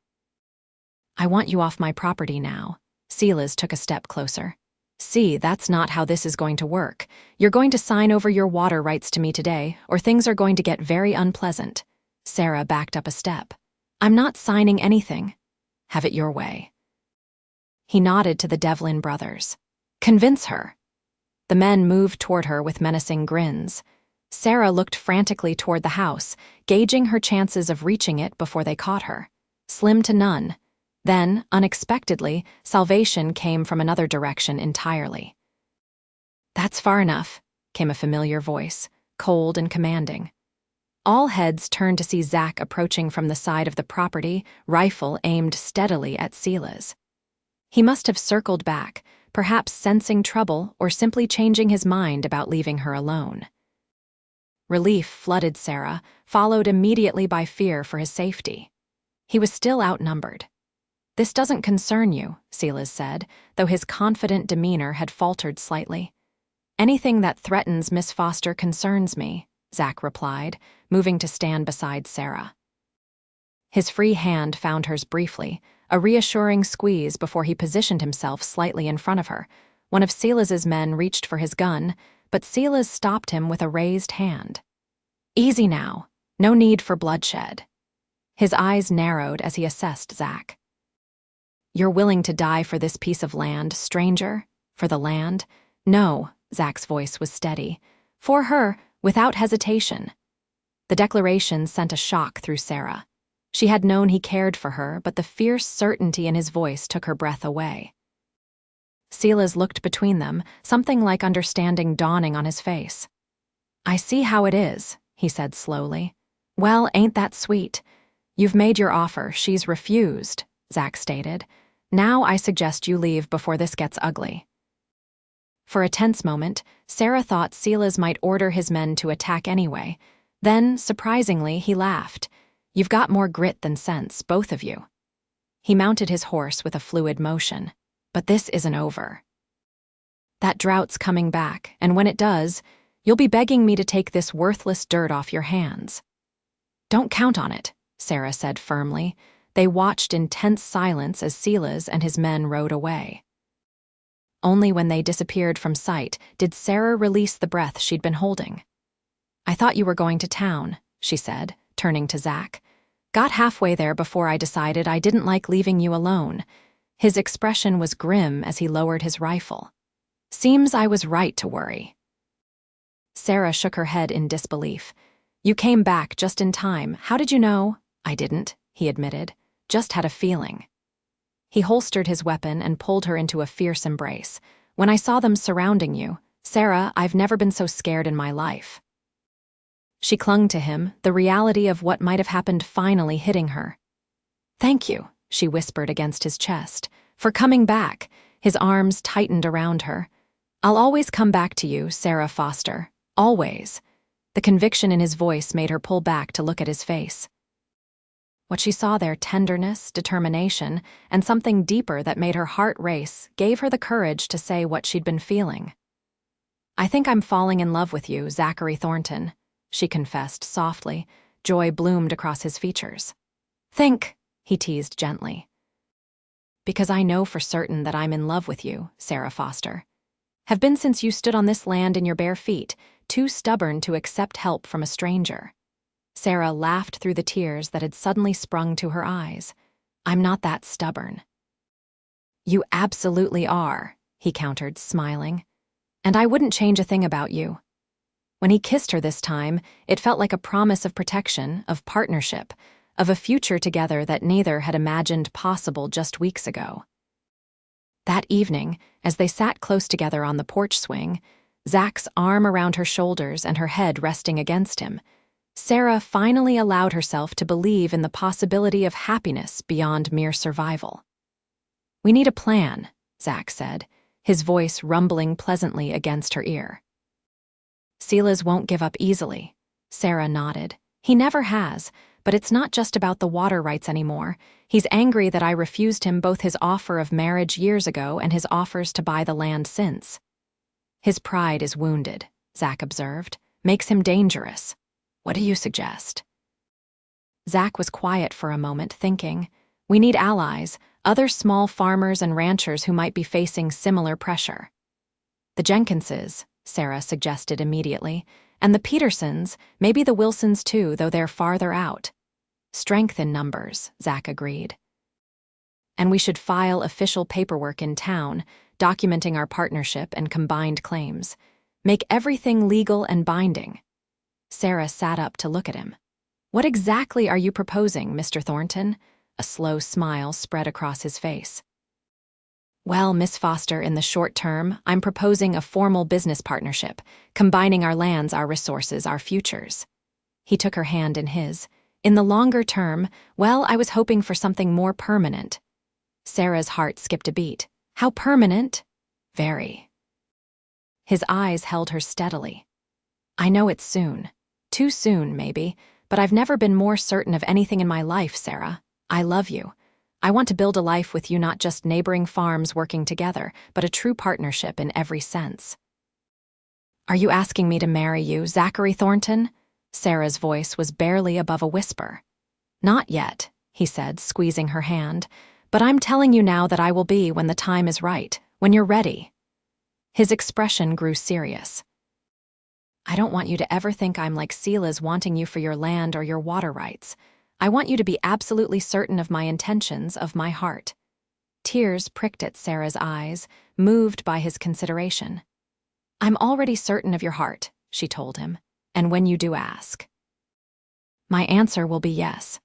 "I want you off my property now." Silas took a step closer. See, that's not how this is going to work. You're going to sign over your water rights to me today, or things are going to get very unpleasant. Sarah backed up a step. I'm not signing anything. Have it your way. He nodded to the Devlin brothers. Convince her. The men moved toward her with menacing grins. Sarah looked frantically toward the house, gauging her chances of reaching it before they caught her. Slim to none. Then, unexpectedly, salvation came from another direction entirely. That's far enough, came a familiar voice, cold and commanding. All heads turned to see Zach approaching from the side of the property, rifle aimed steadily at Sela's. He must have circled back, perhaps sensing trouble or simply changing his mind about leaving her alone. Relief flooded Sarah, followed immediately by fear for his safety. He was still outnumbered. This doesn't concern you, Silas said, though his confident demeanor had faltered slightly. Anything that threatens Miss Foster concerns me, Zach replied, moving to stand beside Sarah. His free hand found hers briefly, a reassuring squeeze before he positioned himself slightly in front of her. One of Silas's men reached for his gun, but Silas stopped him with a raised hand. Easy now. No need for bloodshed. His eyes narrowed as he assessed Zach. You're willing to die for this piece of land, stranger? For the land? No, Zach's voice was steady. For her, without hesitation. The declaration sent a shock through Sarah. She had known he cared for her, but the fierce certainty in his voice took her breath away. Silas looked between them, something like understanding dawning on his face. I see how it is, he said slowly. Well, ain't that sweet? You've made your offer, she's refused, Zach stated. Now I suggest you leave before this gets ugly. For a tense moment, Sarah thought Silas might order his men to attack anyway. Then, surprisingly, he laughed. You've got more grit than sense, both of you. He mounted his horse with a fluid motion. But this isn't over. That drought's coming back, and when it does, you'll be begging me to take this worthless dirt off your hands. Don't count on it, Sarah said firmly. They watched in tense silence as Silas and his men rode away. Only when they disappeared from sight did Sarah release the breath she'd been holding. I thought you were going to town, she said, turning to Zach. Got halfway there before I decided I didn't like leaving you alone. His expression was grim as he lowered his rifle. Seems I was right to worry. Sarah shook her head in disbelief. You came back just in time. How did you know? I didn't, he admitted. Just had a feeling. He holstered his weapon and pulled her into a fierce embrace. When I saw them surrounding you, Sarah, I've never been so scared in my life. She clung to him, the reality of what might have happened finally hitting her. Thank you, she whispered against his chest, for coming back. His arms tightened around her. I'll always come back to you, Sarah Foster. Always. The conviction in his voice made her pull back to look at his face. What she saw there, tenderness, determination, and something deeper that made her heart race, gave her the courage to say what she'd been feeling. I think I'm falling in love with you, Zachary Thornton, she confessed softly. Joy bloomed across his features. Think, he teased gently. Because I know for certain that I'm in love with you, Sarah Foster. Have been since you stood on this land in your bare feet, too stubborn to accept help from a stranger. Sarah laughed through the tears that had suddenly sprung to her eyes. I'm not that stubborn. You absolutely are, he countered, smiling. And I wouldn't change a thing about you. When he kissed her this time, it felt like a promise of protection, of partnership, of a future together that neither had imagined possible just weeks ago. That evening, as they sat close together on the porch swing, Zach's arm around her shoulders and her head resting against him, Sarah finally allowed herself to believe in the possibility of happiness beyond mere survival. We need a plan, Zach said, his voice rumbling pleasantly against her ear. Silas won't give up easily, Sarah nodded. He never has, but it's not just about the water rights anymore. He's angry that I refused him both his offer of marriage years ago and his offers to buy the land since. His pride is wounded, Zach observed, makes him dangerous. What do you suggest? Zach was quiet for a moment, thinking, we need allies, other small farmers and ranchers who might be facing similar pressure. The Jenkinses, Sarah suggested immediately, and the Petersons, maybe the Wilsons too, though they're farther out. Strength in numbers, Zach agreed. And we should file official paperwork in town, documenting our partnership and combined claims. Make everything legal and binding. Sarah sat up to look at him. What exactly are you proposing, Mr. Thornton? A slow smile spread across his face. Well, Miss Foster, in the short term, I'm proposing a formal business partnership, combining our lands, our resources, our futures. He took her hand in his. In the longer term, well, I was hoping for something more permanent. Sarah's heart skipped a beat. How permanent? Very. His eyes held her steadily. I know it's soon. Too soon, maybe, but I've never been more certain of anything in my life, Sarah. I love you. I want to build a life with you, not just neighboring farms working together, but a true partnership in every sense. Are you asking me to marry you, Zachary Thornton? Sarah's voice was barely above a whisper. Not yet, he said, squeezing her hand, but I'm telling you now that I will be when the time is right, when you're ready. His expression grew serious. I don't want you to ever think I'm like Sela's wanting you for your land or your water rights. I want you to be absolutely certain of my intentions, of my heart. Tears pricked at Sarah's eyes, moved by his consideration. I'm already certain of your heart, she told him, and when you do ask. My answer will be yes.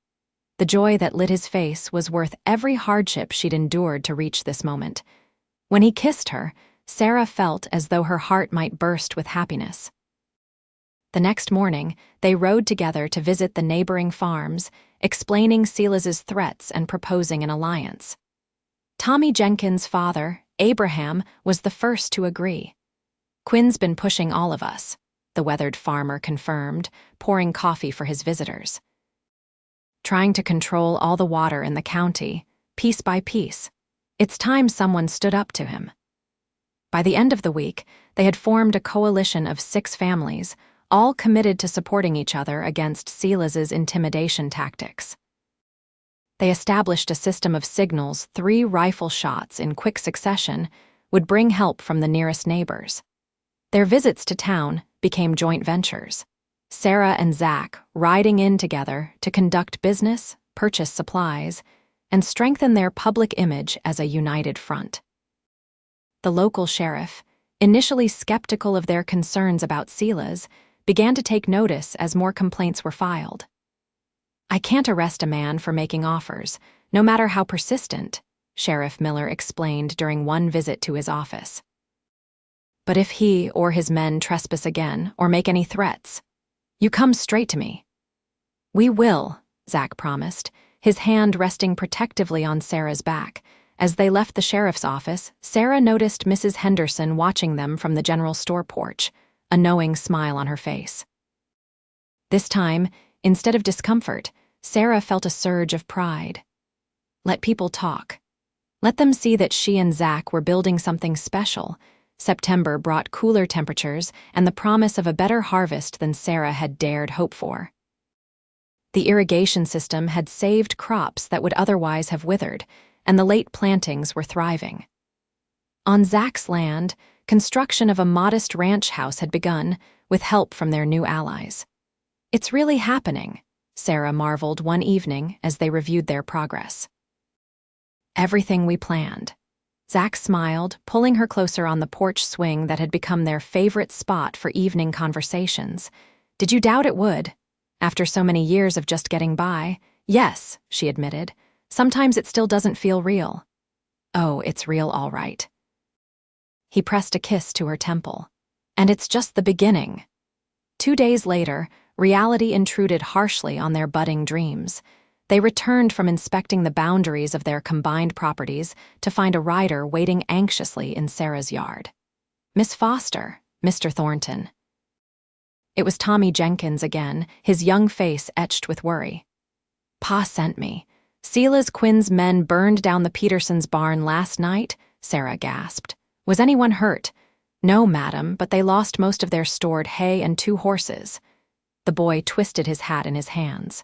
The joy that lit his face was worth every hardship she'd endured to reach this moment. When he kissed her, Sarah felt as though her heart might burst with happiness. The next morning, they rode together to visit the neighboring farms, explaining Silas's threats and proposing an alliance. Tommy Jenkins' father, Abraham, was the first to agree. Quinn's been pushing all of us, the weathered farmer confirmed, pouring coffee for his visitors. Trying to control all the water in the county, piece by piece. It's time someone stood up to him. By the end of the week, they had formed a coalition of 6 families, all committed to supporting each other against Silas's intimidation tactics. They established a system of signals. 3 rifle shots in quick succession would bring help from the nearest neighbors. Their visits to town became joint ventures. Sarah and Zach riding in together to conduct business, purchase supplies, and strengthen their public image as a united front. The local sheriff, initially skeptical of their concerns about Silas, began to take notice as more complaints were filed. I can't arrest a man for making offers, no matter how persistent, Sheriff Miller explained during one visit to his office. But if he or his men trespass again or make any threats, you come straight to me. We will, Zach promised, his hand resting protectively on Sarah's back. As they left the sheriff's office, Sarah noticed Mrs. Henderson watching them from the general store porch, a knowing smile on her face. This time, instead of discomfort, Sarah felt a surge of pride. Let people talk. Let them see that she and Zach were building something special. September brought cooler temperatures and the promise of a better harvest than Sarah had dared hope for. The irrigation system had saved crops that would otherwise have withered, and the late plantings were thriving. On Zach's land, construction of a modest ranch house had begun, with help from their new allies. It's really happening, Sarah marveled one evening as they reviewed their progress. Everything we planned. Zach smiled, pulling her closer on the porch swing that had become their favorite spot for evening conversations. Did you doubt it would? After so many years of just getting by? Yes, she admitted. Sometimes it still doesn't feel real. Oh, it's real all right. He pressed a kiss to her temple. And it's just the beginning. 2 days later, reality intruded harshly on their budding dreams. They returned from inspecting the boundaries of their combined properties to find a rider waiting anxiously in Sarah's yard. Miss Foster, Mr. Thornton. It was Tommy Jenkins again, his young face etched with worry. Pa sent me. Silas Quinn's men burned down the Petersons' barn last night, Sarah gasped. Was anyone hurt? No, madam, but they lost most of their stored hay and 2 horses. The boy twisted his hat in his hands.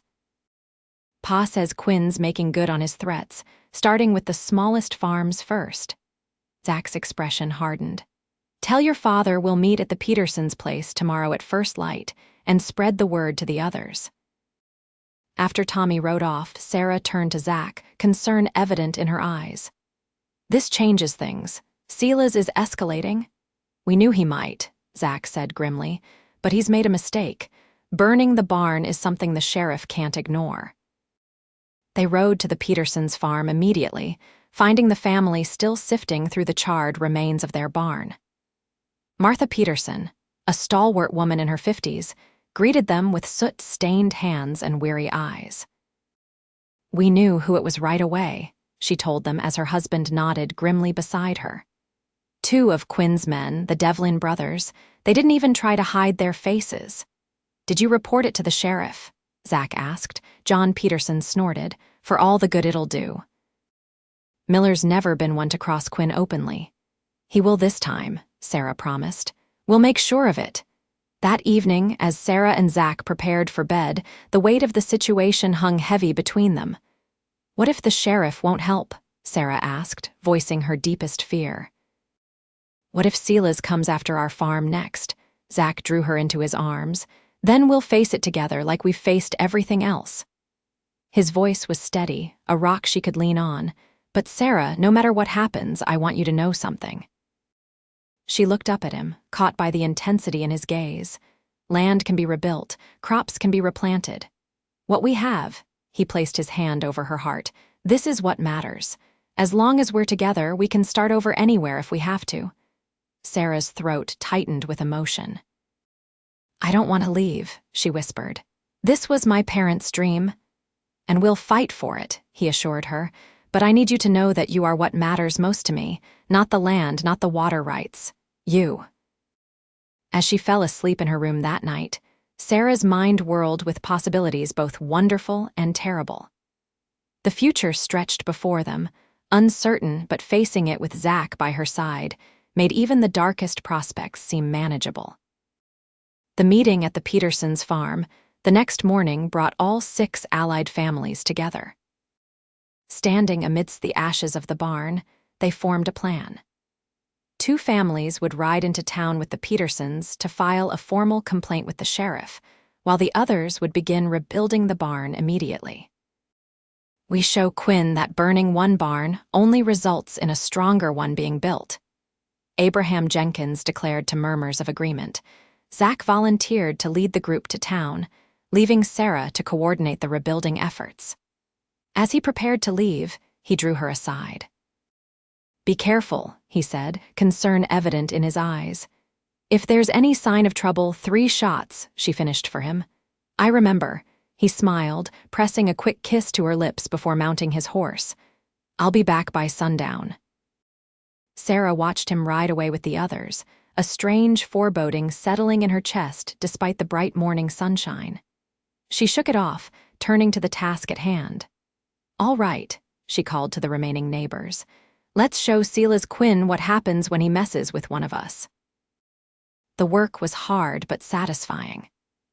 Pa says Quinn's making good on his threats, starting with the smallest farms first. Zach's expression hardened. Tell your father we'll meet at the Petersons' place tomorrow at first light, and spread the word to the others." After Tommy rode off, Sarah turned to Zach, concern evident in her eyes. "This changes things. Silas is escalating." "We knew he might," Zach said grimly, "but he's made a mistake. Burning the barn is something the sheriff can't ignore." They rode to the Petersons' farm immediately, finding the family still sifting through the charred remains of their barn. Martha Peterson, a stalwart woman in her 50s, greeted them with soot-stained hands and weary eyes. "We knew who it was right away," she told them as her husband nodded grimly beside her. "Two of Quinn's men, the Devlin brothers, they didn't even try to hide their faces." "Did you report it to the sheriff?" Zach asked. John Peterson snorted, "For all the good it'll do." "Miller's never been one to cross Quinn openly." "He will this time," Sarah promised. "We'll make sure of it." That evening, as Sarah and Zach prepared for bed, the weight of the situation hung heavy between them. "What if the sheriff won't help?" Sarah asked, voicing her deepest fear. "What if Silas comes after our farm next?" Zach drew her into his arms. "Then we'll face it together like we've faced everything else." His voice was steady, a rock she could lean on. "But Sarah, no matter what happens, I want you to know something." She looked up at him, caught by the intensity in his gaze. "Land can be rebuilt, crops can be replanted. What we have," he placed his hand over her heart, "this is what matters. As long as we're together, we can start over anywhere if we have to." Sarah's throat tightened with emotion. "I don't want to leave," she whispered. "This was my parents' dream." "And we'll fight for it," he assured her. "But I need you to know that you are what matters most to me, not the land, not the water rights. You." As she fell asleep in her room that night, Sarah's mind whirled with possibilities both wonderful and terrible. The future stretched before them, uncertain but facing it with Zach by her side made even the darkest prospects seem manageable. The meeting at the Petersons' farm the next morning brought all 6 allied families together. Standing amidst the ashes of the barn, they formed a plan. 2 families would ride into town with the Petersons to file a formal complaint with the sheriff, while the others would begin rebuilding the barn immediately. "We show Quinn that burning one barn only results in a stronger one being built," Abraham Jenkins declared to murmurs of agreement. Zach volunteered to lead the group to town, leaving Sarah to coordinate the rebuilding efforts. As he prepared to leave, he drew her aside. "Be careful," he said, concern evident in his eyes. "If there's any sign of trouble, 3 shots," she finished for him. "I remember." He smiled, pressing a quick kiss to her lips before mounting his horse. "I'll be back by sundown." Sarah watched him ride away with the others, a strange foreboding settling in her chest despite the bright morning sunshine. She shook it off, turning to the task at hand. "All right," she called to the remaining neighbors. "Let's show Silas Quinn what happens when he messes with one of us." The work was hard but satisfying.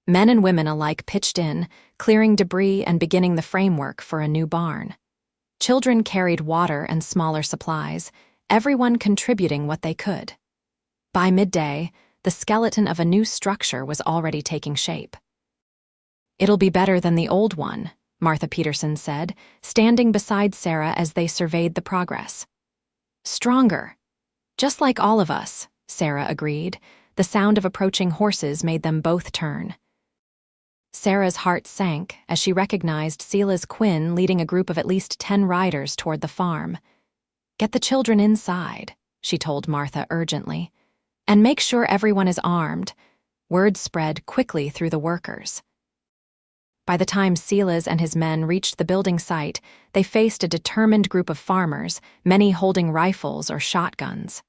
Men and women alike pitched in, clearing debris and beginning the framework for a new barn. Children carried water and smaller supplies, everyone contributing what they could. By midday, the skeleton of a new structure was already taking shape. "It'll be better than the old one," Martha Peterson said, standing beside Sarah as they surveyed the progress. "Stronger. Just like all of us," Sarah agreed. The sound of approaching horses made them both turn. Sarah's heart sank as she recognized Silas Quinn leading a group of at least 10 riders toward the farm. "Get the children inside," she told Martha urgently. "And make sure everyone is armed." Word spread quickly through the workers. By the time Silas and his men reached the building site, they faced a determined group of farmers, many holding rifles or shotguns.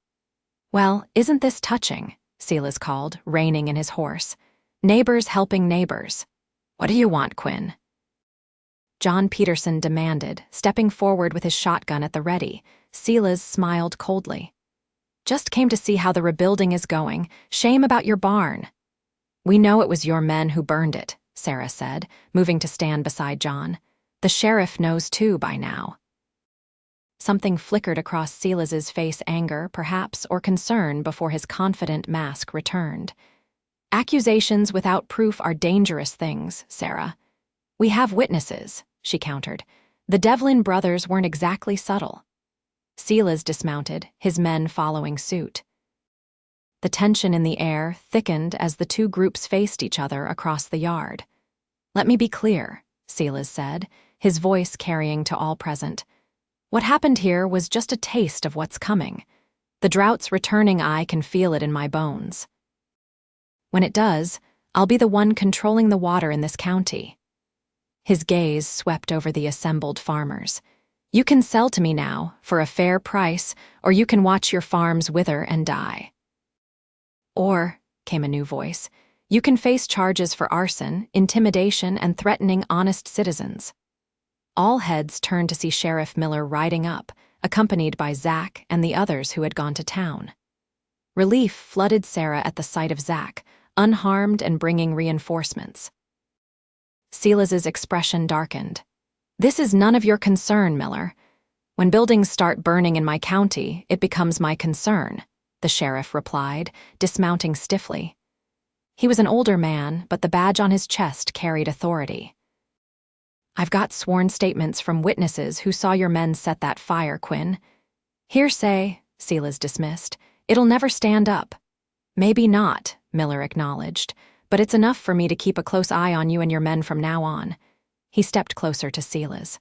"Well, isn't this touching?" Silas called, reining in his horse. "Neighbors helping neighbors. What do you want, Quinn?" John Peterson demanded, stepping forward with his shotgun at the ready. Silas smiled coldly. "Just came to see how the rebuilding is going. Shame about your barn." "We know it was your men who burned it," Sarah said, moving to stand beside John. "The sheriff knows too by now." Something flickered across Silas's face, anger, perhaps, or concern before his confident mask returned. Accusations without proof are dangerous things, Sarah. We have witnesses, she countered. The Devlin brothers weren't exactly subtle. Silas dismounted, his men following suit. The tension in the air thickened as the two groups faced each other across the yard. Let me be clear, Silas said, his voice carrying to all present. What happened here was just a taste of what's coming. The drought's returning. I can feel it in my bones. When it does, I'll be the one controlling the water in this county. His gaze swept over the assembled farmers. You can sell to me now, for a fair price, or you can watch your farms wither and die. Or, came a new voice, you can face charges for arson, intimidation, and threatening honest citizens. All heads turned to see Sheriff Miller riding up, accompanied by Zach and the others who had gone to town. Relief flooded Sarah at the sight of Zach, unharmed and bringing reinforcements. Silas's expression darkened. This is none of your concern, Miller. When buildings start burning in my county, it becomes my concern, the sheriff replied, dismounting stiffly. He was an older man, but the badge on his chest carried authority. I've got sworn statements from witnesses who saw your men set that fire, Quinn. Hearsay, Silas dismissed. It'll never stand up. Maybe not, Miller acknowledged, but it's enough for me to keep a close eye on you and your men from now on. He stepped closer to Silas.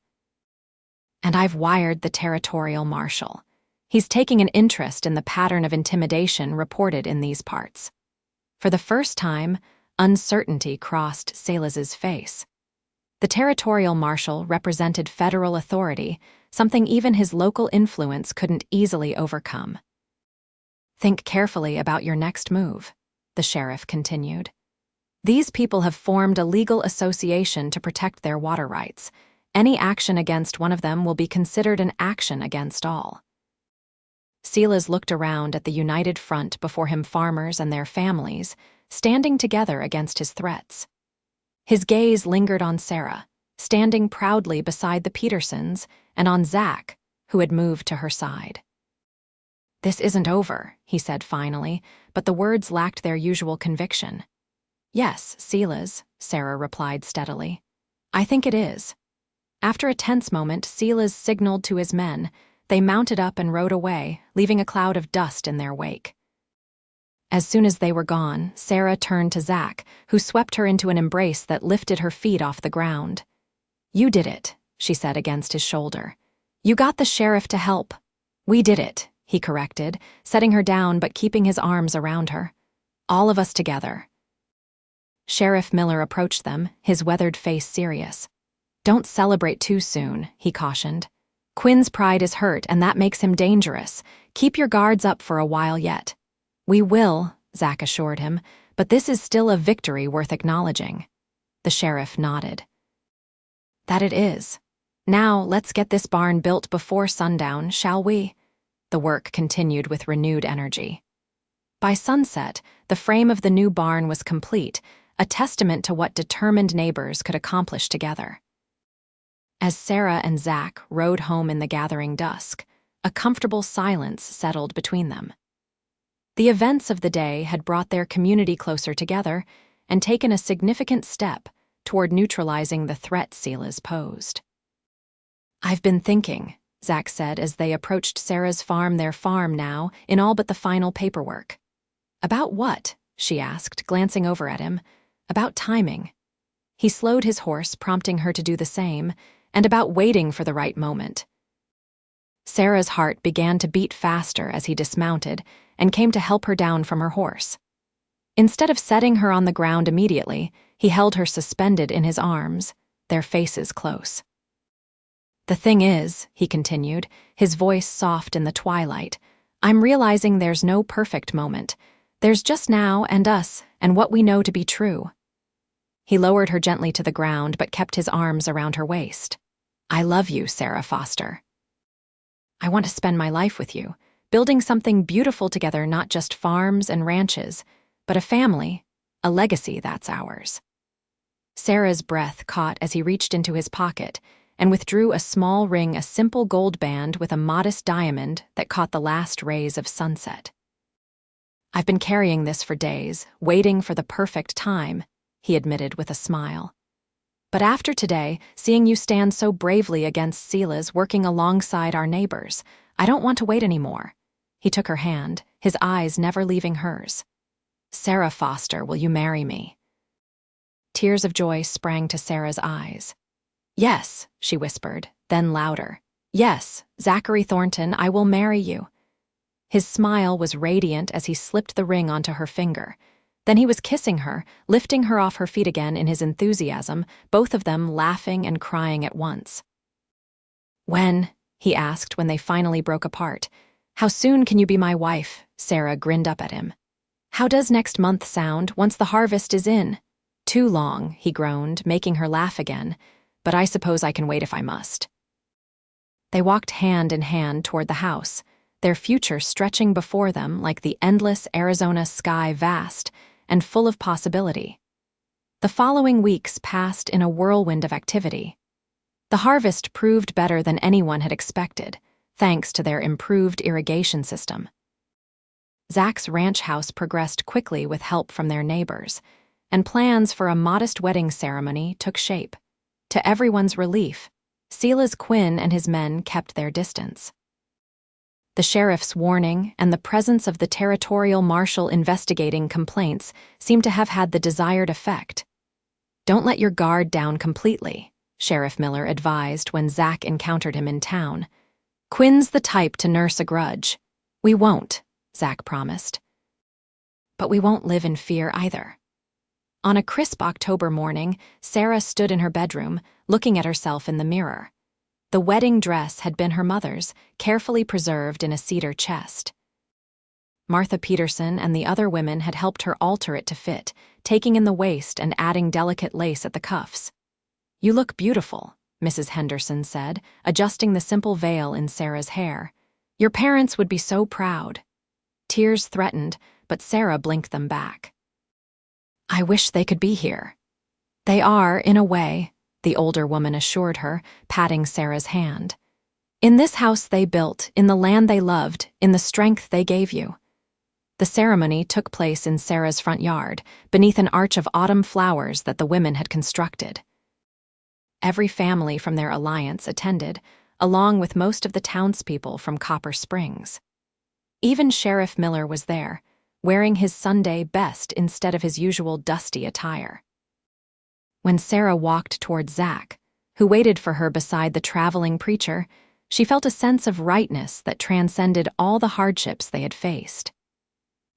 And I've wired the territorial marshal. He's taking an interest in the pattern of intimidation reported in these parts. For the first time, uncertainty crossed Silas's face. The territorial marshal represented federal authority, something even his local influence couldn't easily overcome. Think carefully about your next move, the sheriff continued. These people have formed a legal association to protect their water rights. Any action against one of them will be considered an action against all. Silas looked around at the united front before him, farmers and their families, standing together against his threats. His gaze lingered on Sarah, standing proudly beside the Petersons, and on Zach, who had moved to her side. This isn't over, he said finally, but the words lacked their usual conviction. Yes, Silas, Sarah replied steadily. I think it is. After a tense moment, Silas signaled to his men. They mounted up and rode away, leaving a cloud of dust in their wake. As soon as they were gone, Sarah turned to Zach, who swept her into an embrace that lifted her feet off the ground. You did it, she said against his shoulder. You got the sheriff to help. We did it, he corrected, setting her down but keeping his arms around her. All of us together. Sheriff Miller approached them, his weathered face serious. Don't celebrate too soon, he cautioned. Quinn's pride is hurt, and that makes him dangerous. Keep your guards up for a while yet. We will, Zach assured him, but this is still a victory worth acknowledging. The sheriff nodded. That it is. Now let's get this barn built before sundown, shall we? The work continued with renewed energy. By sunset, the frame of the new barn was complete, a testament to what determined neighbors could accomplish together. As Sarah and Zach rode home in the gathering dusk, a comfortable silence settled between them. The events of the day had brought their community closer together and taken a significant step toward neutralizing the threat Silas posed. I've been thinking, Zach said as they approached Sarah's farm, their farm now, in all but the final paperwork. About what? She asked, glancing over at him. About timing. He slowed his horse, prompting her to do the same, and about waiting for the right moment. Sarah's heart began to beat faster as he dismounted and came to help her down from her horse. Instead of setting her on the ground immediately, he held her suspended in his arms, their faces close. The thing is, he continued, his voice soft in the twilight, I'm realizing there's no perfect moment. There's just now and us and what we know to be true. He lowered her gently to the ground but kept his arms around her waist. I love you, Sarah Foster. I want to spend my life with you, building something beautiful together, not just farms and ranches, but a family, a legacy that's ours. Sarah's breath caught as he reached into his pocket, and withdrew a small ring, a simple gold band with a modest diamond that caught the last rays of sunset. "I've been carrying this for days, waiting for the perfect time," he admitted with a smile. "But after today, seeing you stand so bravely against Sela's, working alongside our neighbors, I don't want to wait anymore." He took her hand, his eyes never leaving hers. "Sarah Foster, will you marry me?" Tears of joy sprang to Sarah's eyes. "Yes," she whispered, then louder. "Yes, Zachary Thornton, I will marry you." His smile was radiant as he slipped the ring onto her finger. Then he was kissing her, lifting her off her feet again in his enthusiasm, both of them laughing and crying at once. "When?" he asked when they finally broke apart. "How soon can you be my wife?" Sarah grinned up at him. "How does next month sound, once the harvest is in?" "Too long," he groaned, making her laugh again. "But I suppose I can wait if I must." They walked hand in hand toward the house, their future stretching before them like the endless Arizona sky, vast and full of possibility. The following weeks passed in a whirlwind of activity. The harvest proved better than anyone had expected, thanks to their improved irrigation system. Zach's ranch house progressed quickly with help from their neighbors, and plans for a modest wedding ceremony took shape. To everyone's relief, Sela's Quinn and his men kept their distance. The sheriff's warning and the presence of the territorial marshal investigating complaints seemed to have had the desired effect. "Don't let your guard down completely," Sheriff Miller advised when Zach encountered him in town. "Quinn's the type to nurse a grudge." "We won't," Zach promised. "But we won't live in fear either." On a crisp October morning, Sarah stood in her bedroom, looking at herself in the mirror. The wedding dress had been her mother's, carefully preserved in a cedar chest. Martha Peterson and the other women had helped her alter it to fit, taking in the waist and adding delicate lace at the cuffs. "You look beautiful," Mrs. Henderson said, adjusting the simple veil in Sarah's hair. "Your parents would be so proud." Tears threatened, but Sarah blinked them back. "I wish they could be here." "They are, in a way," the older woman assured her, patting Sarah's hand. "In this house they built, in the land they loved, in the strength they gave you." The ceremony took place in Sarah's front yard, beneath an arch of autumn flowers that the women had constructed. Every family from their alliance attended, along with most of the townspeople from Copper Springs. Even Sheriff Miller was there, wearing his Sunday best instead of his usual dusty attire. When Sarah walked toward Zach, who waited for her beside the traveling preacher, she felt a sense of rightness that transcended all the hardships they had faced.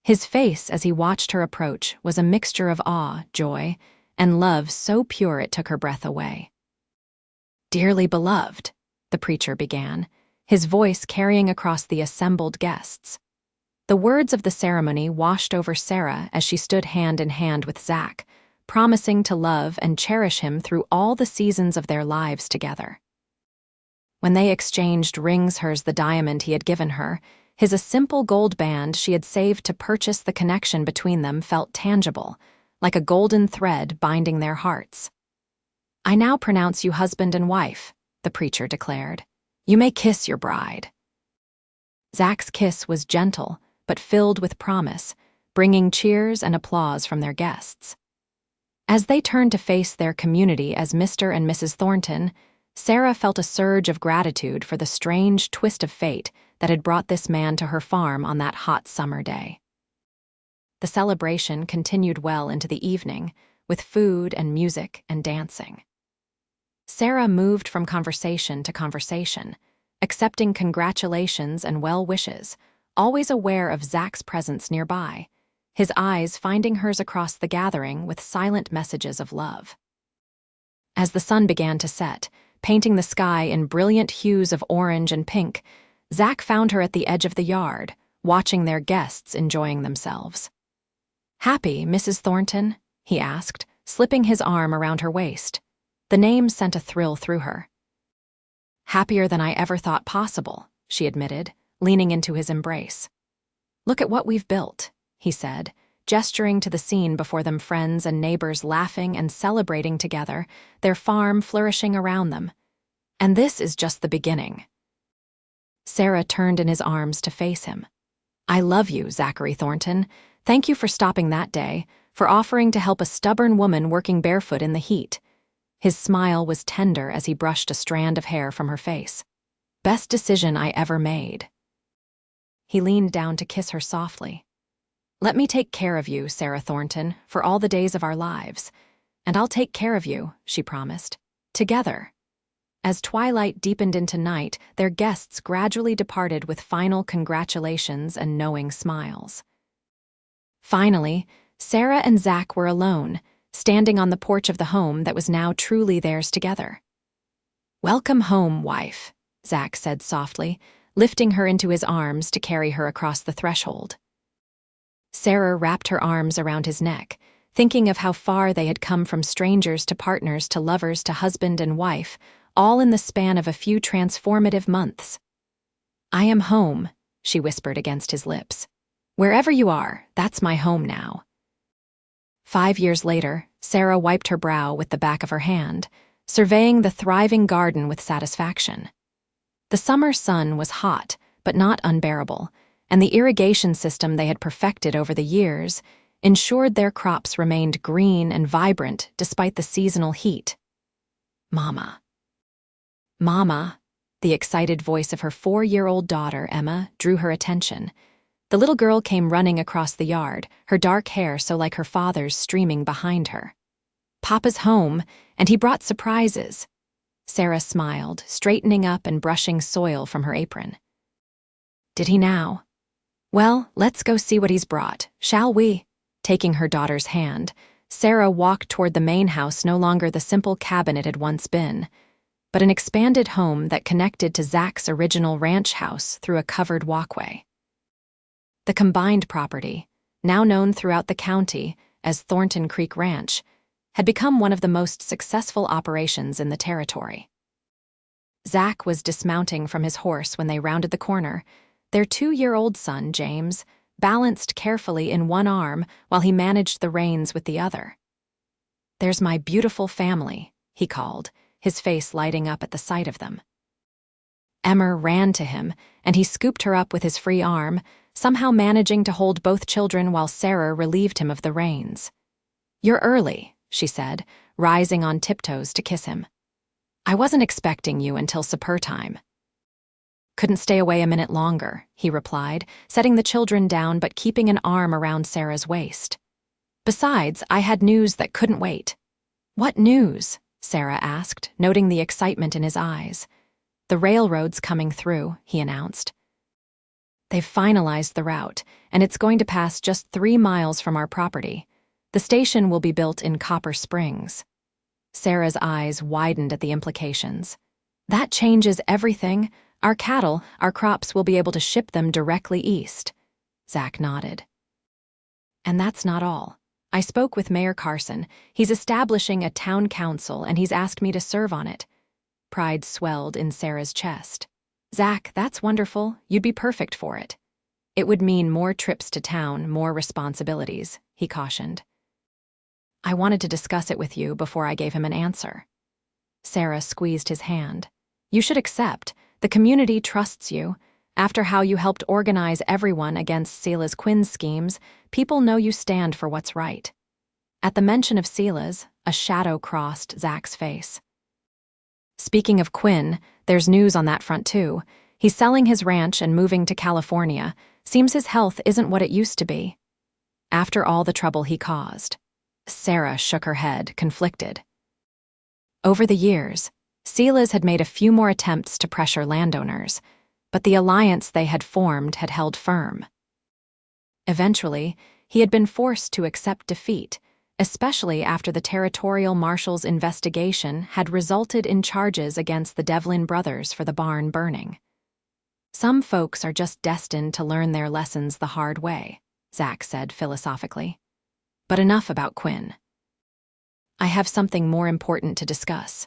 His face as he watched her approach was a mixture of awe, joy, and love so pure it took her breath away. "Dearly beloved," the preacher began, his voice carrying across the assembled guests. The words of the ceremony washed over Sarah as she stood hand in hand with Zach, promising to love and cherish him through all the seasons of their lives together. When they exchanged rings, hers the diamond he had given her, his a simple gold band she had saved to purchase the connection between them felt tangible, like a golden thread binding their hearts. "I now pronounce you husband and wife," the preacher declared. "You may kiss your bride." Zach's kiss was gentle, but filled with promise, bringing cheers and applause from their guests. As they turned to face their community as Mr. and Mrs. Thornton, Sarah felt a surge of gratitude for the strange twist of fate that had brought this man to her farm on that hot summer day. The celebration continued well into the evening, with food and music and dancing. Sarah moved from conversation to conversation, accepting congratulations and well wishes, always aware of Zach's presence nearby, his eyes finding hers across the gathering with silent messages of love. As the sun began to set, painting the sky in brilliant hues of orange and pink, Zach found her at the edge of the yard, watching their guests enjoying themselves. "Happy, Mrs. Thornton?" he asked, slipping his arm around her waist. The name sent a thrill through her. "Happier than I ever thought possible," she admitted, leaning into his embrace. "Look at what we've built," he said, gesturing to the scene before them, friends and neighbors laughing and celebrating together, their farm flourishing around them. And this is just the beginning. Sarah turned in his arms to face him. I love you, Zachary Thornton. Thank you for stopping that day, for offering to help a stubborn woman working barefoot in the heat. His smile was tender as he brushed a strand of hair from her face. Best decision I ever made. He leaned down to kiss her softly. Let me take care of you, Sarah Thornton, for all the days of our lives. And I'll take care of you, she promised. Together. As twilight deepened into night, their guests gradually departed with final congratulations and knowing smiles. Finally, Sarah and Zach were alone, standing on the porch of the home that was now truly theirs together. Welcome home, wife, Zach said softly, lifting her into his arms to carry her across the threshold. Sarah wrapped her arms around his neck, thinking of how far they had come from strangers to partners to lovers to husband and wife, all in the span of a few transformative months. I am home, she whispered against his lips. Wherever you are, that's my home now. 5 years later, Sarah wiped her brow with the back of her hand, surveying the thriving garden with satisfaction. The summer sun was hot, but not unbearable, and the irrigation system they had perfected over the years ensured their crops remained green and vibrant despite the seasonal heat. Mama. Mama, the excited voice of her 4-year-old daughter, Emma, drew her attention. The little girl came running across the yard, her dark hair so like her father's streaming behind her. Papa's home, and he brought surprises. Sarah smiled, straightening up and brushing soil from her apron. Did he now? Well, let's go see what he's brought, shall we? Taking her daughter's hand, Sarah walked toward the main house, no longer the simple cabin it had once been, but an expanded home that connected to Zach's original ranch house through a covered walkway. The combined property, now known throughout the county as Thornton Creek Ranch, had become one of the most successful operations in the territory. Zach was dismounting from his horse when they rounded the corner. Their 2-year-old son, James, balanced carefully in one arm while he managed the reins with the other. There's my beautiful family, he called, his face lighting up at the sight of them. Emma ran to him, and he scooped her up with his free arm, somehow managing to hold both children while Sarah relieved him of the reins. You're early, she said, rising on tiptoes to kiss him. I wasn't expecting you until supper time. Couldn't stay away a minute longer, he replied, setting the children down but keeping an arm around Sarah's waist. Besides, I had news that couldn't wait. What news? Sarah asked, noting the excitement in his eyes. The railroad's coming through, he announced. They've finalized the route, and it's going to pass just 3 miles from our property. The station will be built in Copper Springs. Sarah's eyes widened at the implications. That changes everything. Our cattle, our crops will be able to ship them directly east. Zach nodded. And that's not all. I spoke with Mayor Carson. He's establishing a town council, and he's asked me to serve on it. Pride swelled in Sarah's chest. Zach, that's wonderful. You'd be perfect for it. It would mean more trips to town, more responsibilities, he cautioned. I wanted to discuss it with you before I gave him an answer. Sarah squeezed his hand. You should accept. The community trusts you. After how you helped organize everyone against Silas Quinn's schemes, people know you stand for what's right. At the mention of Silas, a shadow crossed Zach's face. Speaking of Quinn, there's news on that front too. He's selling his ranch and moving to California. Seems his health isn't what it used to be. After all the trouble he caused. Sarah shook her head, conflicted. Over the years, Silas had made a few more attempts to pressure landowners, but the alliance they had formed had held firm. Eventually, he had been forced to accept defeat, especially after the territorial marshal's investigation had resulted in charges against the Devlin brothers for the barn burning. Some folks are just destined to learn their lessons the hard way, Zach said philosophically. But enough about Quinn. I have something more important to discuss.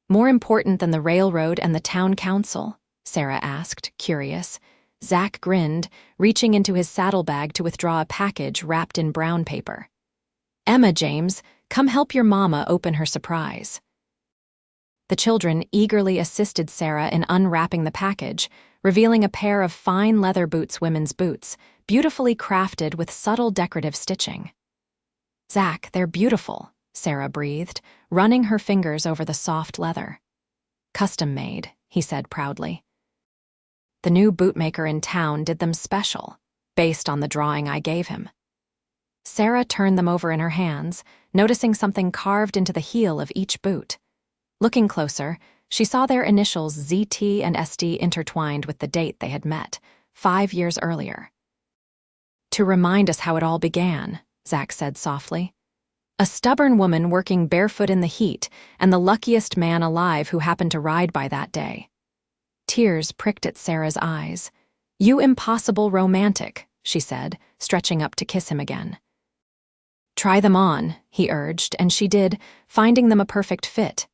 More important than the railroad and the town council? Sarah asked, curious. Zach grinned, reaching into his saddlebag to withdraw a package wrapped in brown paper. Emma, James, come help your mama open her surprise. The children eagerly assisted Sarah in unwrapping the package, revealing a pair of fine leather women's boots, beautifully crafted with subtle decorative stitching. "Zach, they're beautiful," Sarah breathed, running her fingers over the soft leather. "Custom made," he said proudly. "The new bootmaker in town did them special, based on the drawing I gave him." Sarah turned them over in her hands, noticing something carved into the heel of each boot. Looking closer, she saw their initials ZT and SD intertwined with the date they had met, 5 years earlier. "To remind us how it all began," Zach said softly. "A stubborn woman working barefoot in the heat, and the luckiest man alive who happened to ride by that day." Tears pricked at Sarah's eyes. "You impossible romantic," she said, stretching up to kiss him again. "Try them on," he urged, and she did, finding them a perfect fit.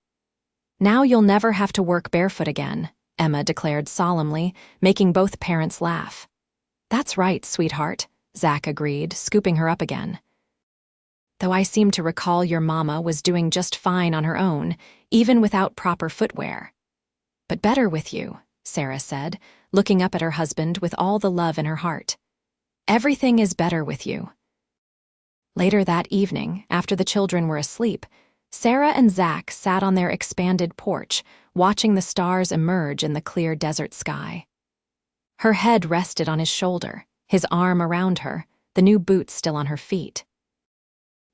"Now you'll never have to work barefoot again," Emma declared solemnly, making both parents laugh. "That's right, sweetheart," Zach agreed, scooping her up again. "Though I seem to recall your mama was doing just fine on her own, even without proper footwear." "But better with you," Sarah said, looking up at her husband with all the love in her heart. "Everything is better with you." Later that evening, after the children were asleep, Sarah and Zach sat on their expanded porch, watching the stars emerge in the clear desert sky. Her head rested on his shoulder, his arm around her, the new boots still on her feet.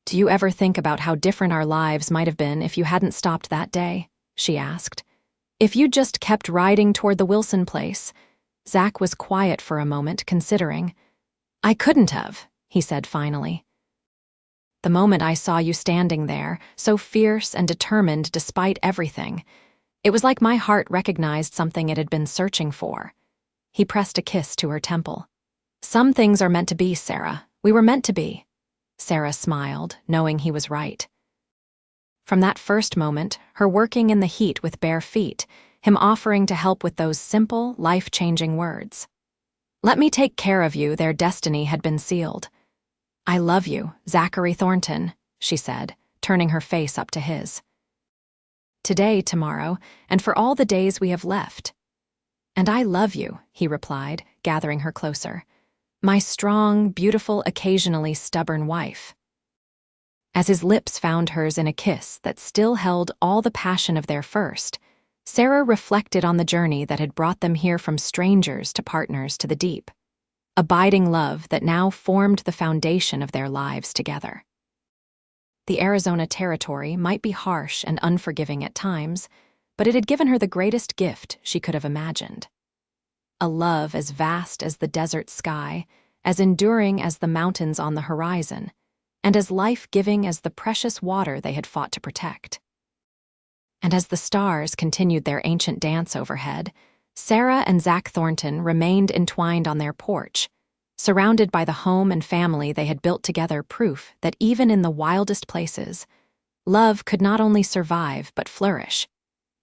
"Do you ever think about how different our lives might have been if you hadn't stopped that day?" she asked. "If you just kept riding toward the Wilson place?" Zach was quiet for a moment, considering. "I couldn't have," he said finally. "The moment I saw you standing there, so fierce and determined despite everything, it was like my heart recognized something it had been searching for." He pressed a kiss to her temple. "Some things are meant to be, Sarah. We were meant to be." Sarah smiled, knowing he was right. From that first moment, her working in the heat with bare feet, him offering to help with those simple, life-changing words. "Let me take care of you," their destiny had been sealed. "I love you, Zachary Thornton," she said, turning her face up to his. "Today, tomorrow, and for all the days we have left." "And I love you," he replied, gathering her closer. "My strong, beautiful, occasionally stubborn wife." As his lips found hers in a kiss that still held all the passion of their first, Sarah reflected on the journey that had brought them here from strangers to partners to the deep. Abiding love that now formed the foundation of their lives together. The Arizona territory might be harsh and unforgiving at times, but it had given her the greatest gift she could have imagined. A love as vast as the desert sky, as enduring as the mountains on the horizon, and as life-giving as the precious water they had fought to protect. And as the stars continued their ancient dance overhead, Sarah and Zach Thornton remained entwined on their porch, surrounded by the home and family they had built together, proof that even in the wildest places, love could not only survive but flourish,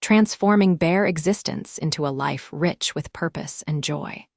transforming bare existence into a life rich with purpose and joy.